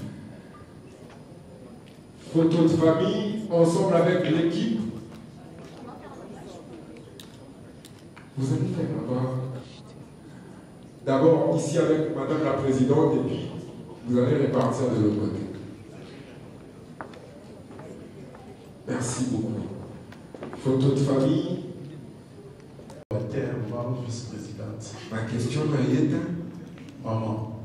Photo de famille, ensemble avec l'équipe. Vous allez faire là-bas. D'abord ici avec Madame la Présidente et puis vous allez répartir de l'autre côté. Merci beaucoup. Photo de famille. Maman, vice-présidente. Ma question, Mariette. Maman,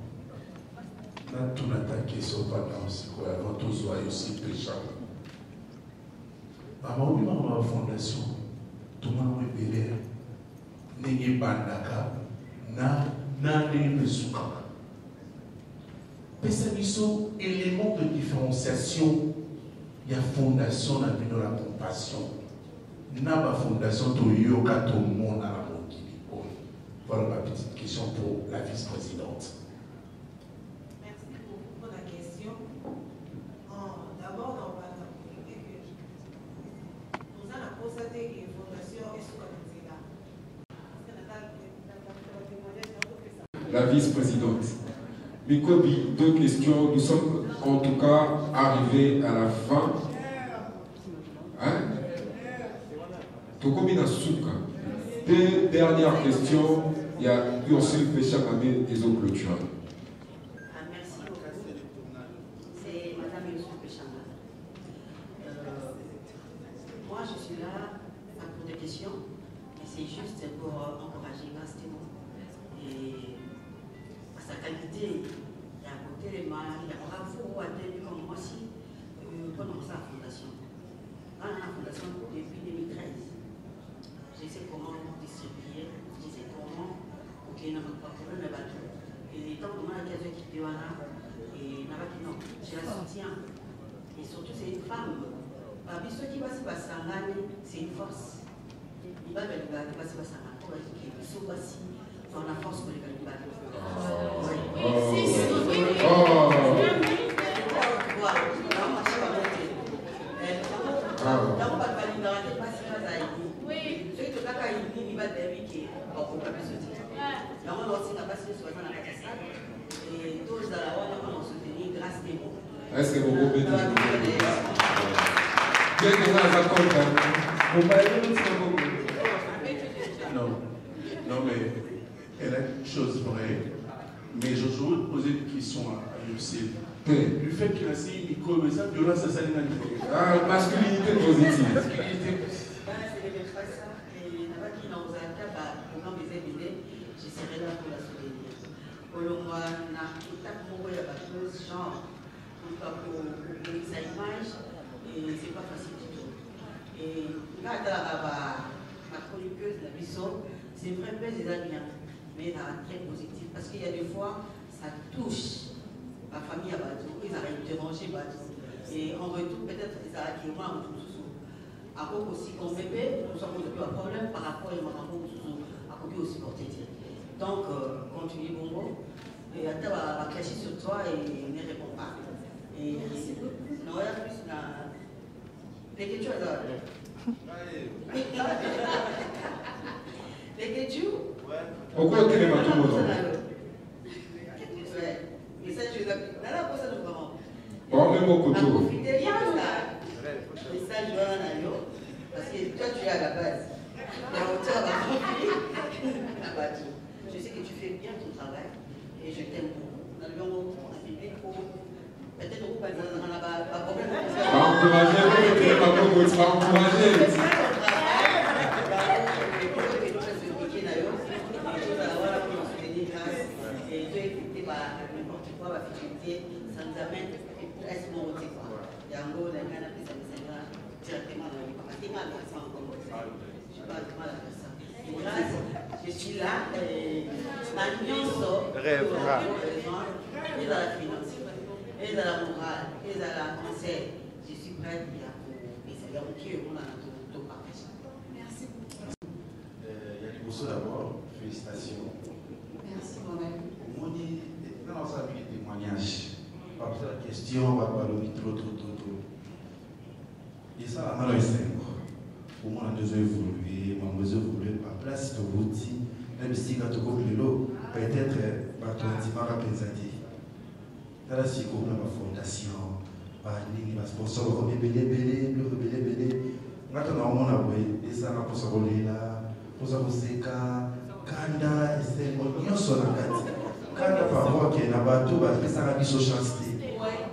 là, tout n'attaque sur pas dans ce quoi, avant tout, soit aussi péchant. Maman, oui, maman, fondation, tout le monde est belé. N'est bandaka, n'a ne souka. Mais c'est un élément de différenciation. Il y a fondation dans la compassion. N'a pas fondation de yoga tout le monde à la Mokili. Voilà ma petite question pour la vice-présidente. Merci beaucoup pour la question. D'abord, on va dire que nous avons constaté que la fondation est sous la vice-présidente. Mikobi, deux questions. Nous sommes en tout cas arrivés à la fin. Hein? Tokomina Souka. Deux dernières questions. Il y a Ursule Péchamamé et Zo Clôture. Merci beaucoup. C'est Madame Ursule Péchamamé. Moi, je suis là pour des questions, mais c'est juste pour encourager Gastémo. Et à sa qualité, il y a un côté les mains, il y a bravo à tel comme moi aussi, pendant sa fondation. Dans la fondation depuis 2013, je sais comment distribuer, je sais comment, ok, il n'y a pas de problème, mais tout. Et tant qu'on a quelqu'un qui est là, et non, je la soutiens. Et surtout, c'est une femme. Parmi ceux qui vont se passer en année, c'est une force. Il va se passer en année, ils sont aussi dans la force pour les candidats. Est-ce que vous pouvez dire Non, mais elle a une chose vraie. Mais je voudrais poser une question à Youssef. Le fait qu'il a signé une micro, mais ça, violence, ça s'aligne à masculinité positive. Je serai là pour la soutenir. Pour sa image, et c'est pas facile du tout. Et là, ma chroniqueuse, la Bisson, c'est une vraie plaisir des amis, mais très positif, parce qu'il y a des fois, ça touche ma famille à Badou, ils arrêtent de manger Badou. Et en retour, peut-être, ils arrêtent de manger Badou. À quoi aussi, comme bébé, nous sommes un problème par rapport à Badou, à quoi aussi porter. Donc, continue bon mot. Et attends, on va clasher sur toi et ne répond pas. Et non, il y a plus Les Kéchou, alors. Les Kéchou? Pourquoi tu es mal tout le monde? Mais ça, tu l'as. Là, pour ça, nous comment? Bon, même au couteau. Profitez bien de ça. Mais ça, je vois un agneau. Parce que toi, tu es à la base. La hauteur va profiter. Je sais que tu fais bien ton travail. Et je t'aime beaucoup. Peut-être que vous n'avez pas de problème. Je suis là, ma nuance et dans la finance, et dans la morale, et dans la conseil. Je suis prête à essayer de Dieu, on a tout partagé. Merci beaucoup. Yaliboso d'abord, félicitations. Merci moi-même. On dit, dans sa vie, des témoignages. Pas la question, on va parler trop. Et ça, on a le simple. Pour moi, on a besoin d'évoluer, on a besoin d'évoluer par place de l'outil, même si quand on le lot, peut-être, par ton antimar à penser. Dans la psycho, on a ma fondation, par ligne, ma sponsor, on a belé. Maintenant, on a et ça, on a pour ça là, pour ça, Kanda, c'est mon union sur la carte. Kanda, par rapport à qui n'a pas tout, parce que ça a mis sur chancité.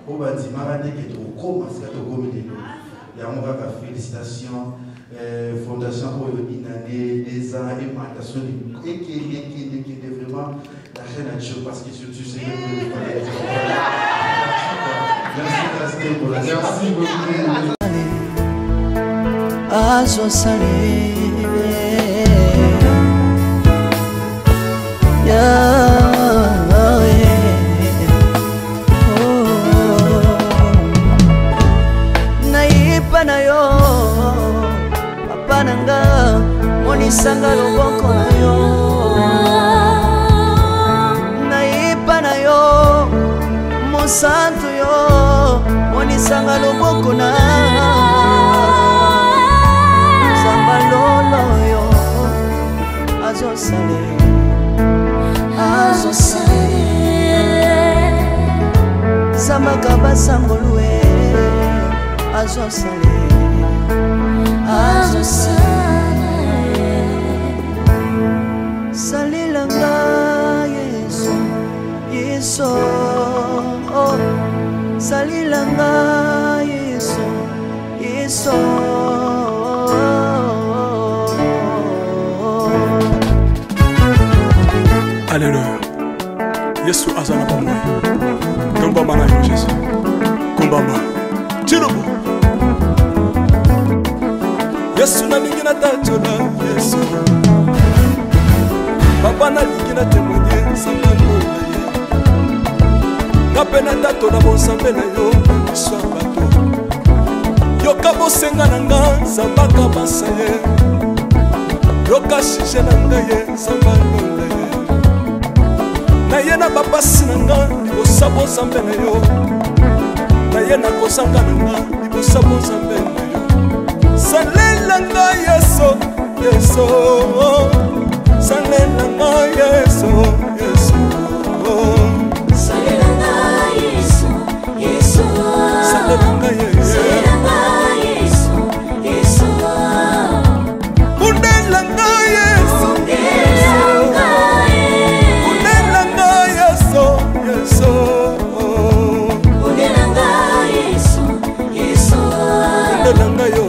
On va dire, Marade, qui est trop com, parce que tu as commis. Il y a un félicitations. Fondation pour une année, des ans, implantation et qui est vraiment la chaîne à Dieu parce que surtout c'est le merci pour la merci beaucoup. Azo salé naipa na yo pananga monisanga loboko na yo naipa na yo mosantu yo monisanga loboko na zamba lolo yo azosale zamba kabasangolue azosale salilanga yesu yesu salilanga yesu yesu Alléluia yesu azala bamwe tombama na yo jésus kombama tilobo yesu nalingi natatola yesu papa nalingi natemoigne nzambano na ye nga mpe natatola bonzambe na yo miso ya bato yoka bosenga na nga nzambaka basa ye yoka shije na nga ye nzambano na ye na ye na bapasi na nga libosa bonzambe na yo na ye na kozanga na nga libosa bonzambe na yo salelanga yeso yeso salelanga yeso yeso salelanga yeso yeso salelanga yeso yeso undelanga yeso undelanga yeso yeso undelanga yeso yeso undelanga yo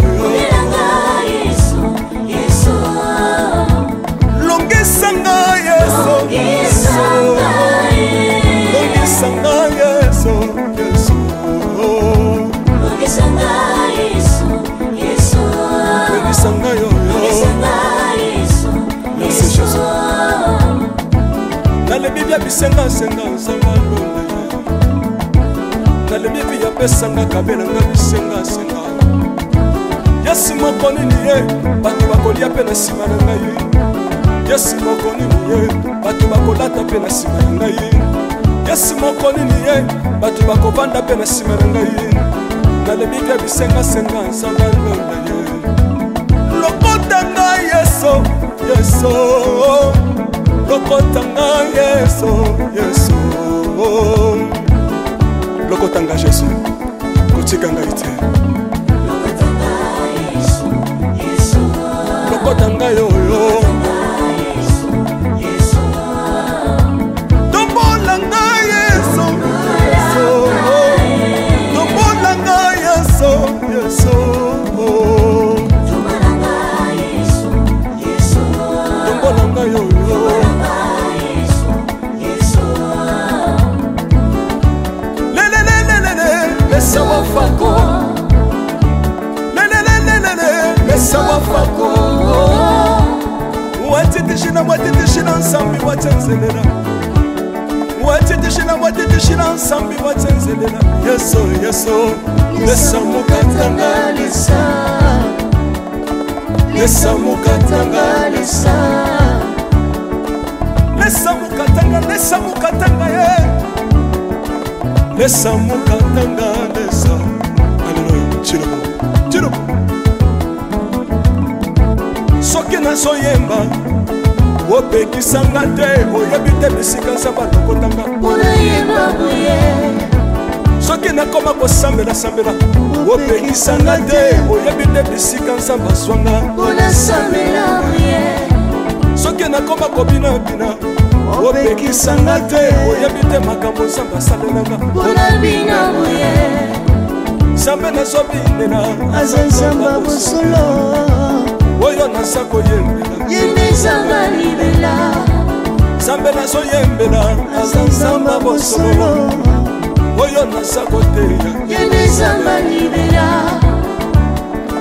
longisanga yeso longisanga yeso yeso longisanga yeso yeso longisanga yo merci jésus nalebi bya bisengasenga nzanga lole nalebi bya pesanga kabelanga bisengasenga yesu moko nini ye bato bakolia mpe na nsima na ngai yesu moko nini ye bato bakolata mpe na nsima na ngai yesu moko nini ye bato bakovanda mpe na nsima na ngai nalebika bisengasenga nzambe alonda ye lokotanga yeso yeso lokotanga yeso yeso lokotanga jesu kotikanga ite lokotanga yoyo tombolanga yeso yeso tombolanga yeso yeso tombolanga yoyo Lesa wafako Lesa wafako Watitishina nsambi watenzelela Watitishina nsambi watenzelela Yeso yeso Lesa mukatanga lisa Lesa mukatanga lisa Lesa mukatanga ye Lesa mukatanga lesa Alleluia Chirobo Chirobo Soki nazoyemba opekisanga te oyebi te bisika nzambe alokotanga unayemba boye soki nakoma kosambela opekisanga te oyebi te bisika nzambe azwanga unasambela boye soki nakoma kobinabina opekisanga te oyebi te makambo nzambe asalelanga unabina boye nzambe nazobinela aza nzambe bosolo oyo naza koyembela yende nzambe libela nzambe nazoyembela aza nzambe bosolo oyo naza koteya yende nzambe libela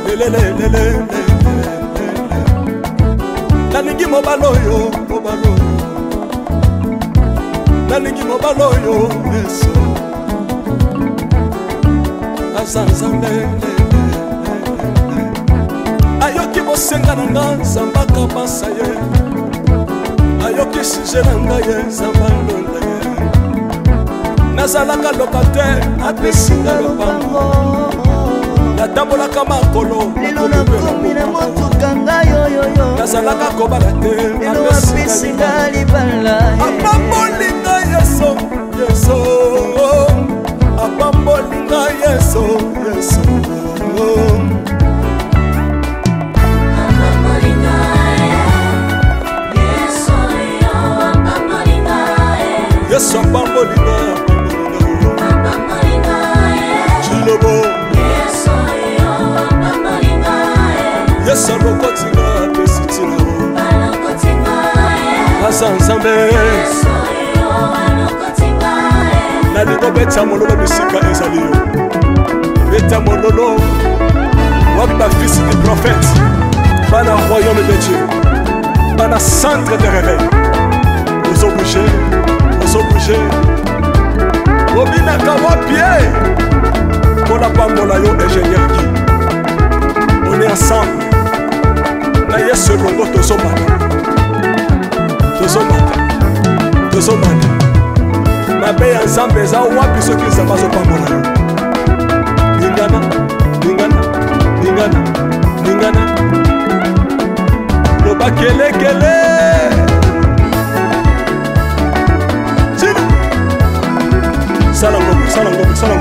lelelelele nalingi mobala oyo nalingi mobala oyo yesu aza nzambe ayoki bosenga na nga nzambe akabasa ye ayoki suje na nga ye nzambe alonda ye nazalaka lokatere apesinga lopango natambolaka makolo lelo nakomi na motuka ngai oyoyo nazalaka kobala te lelo apesinga libala apambolinga yeso yeso apambolinga yeso yeso Yesu apambolinga Chilobo Yesu alokotinga pesitina Asa nzambe nalingo beta mololo bisika ezali yo beta mololo wapi bafisi des prophètes bana royaume de Dieu bana centre de réveil aux obligés obinaka wapie mpona pambola yo ingénieur ki on est ensemble na yesu elongo tozomata mabe ya nzambe eza wapi soki nzambe azopambola yo lingana loba kelekele Salam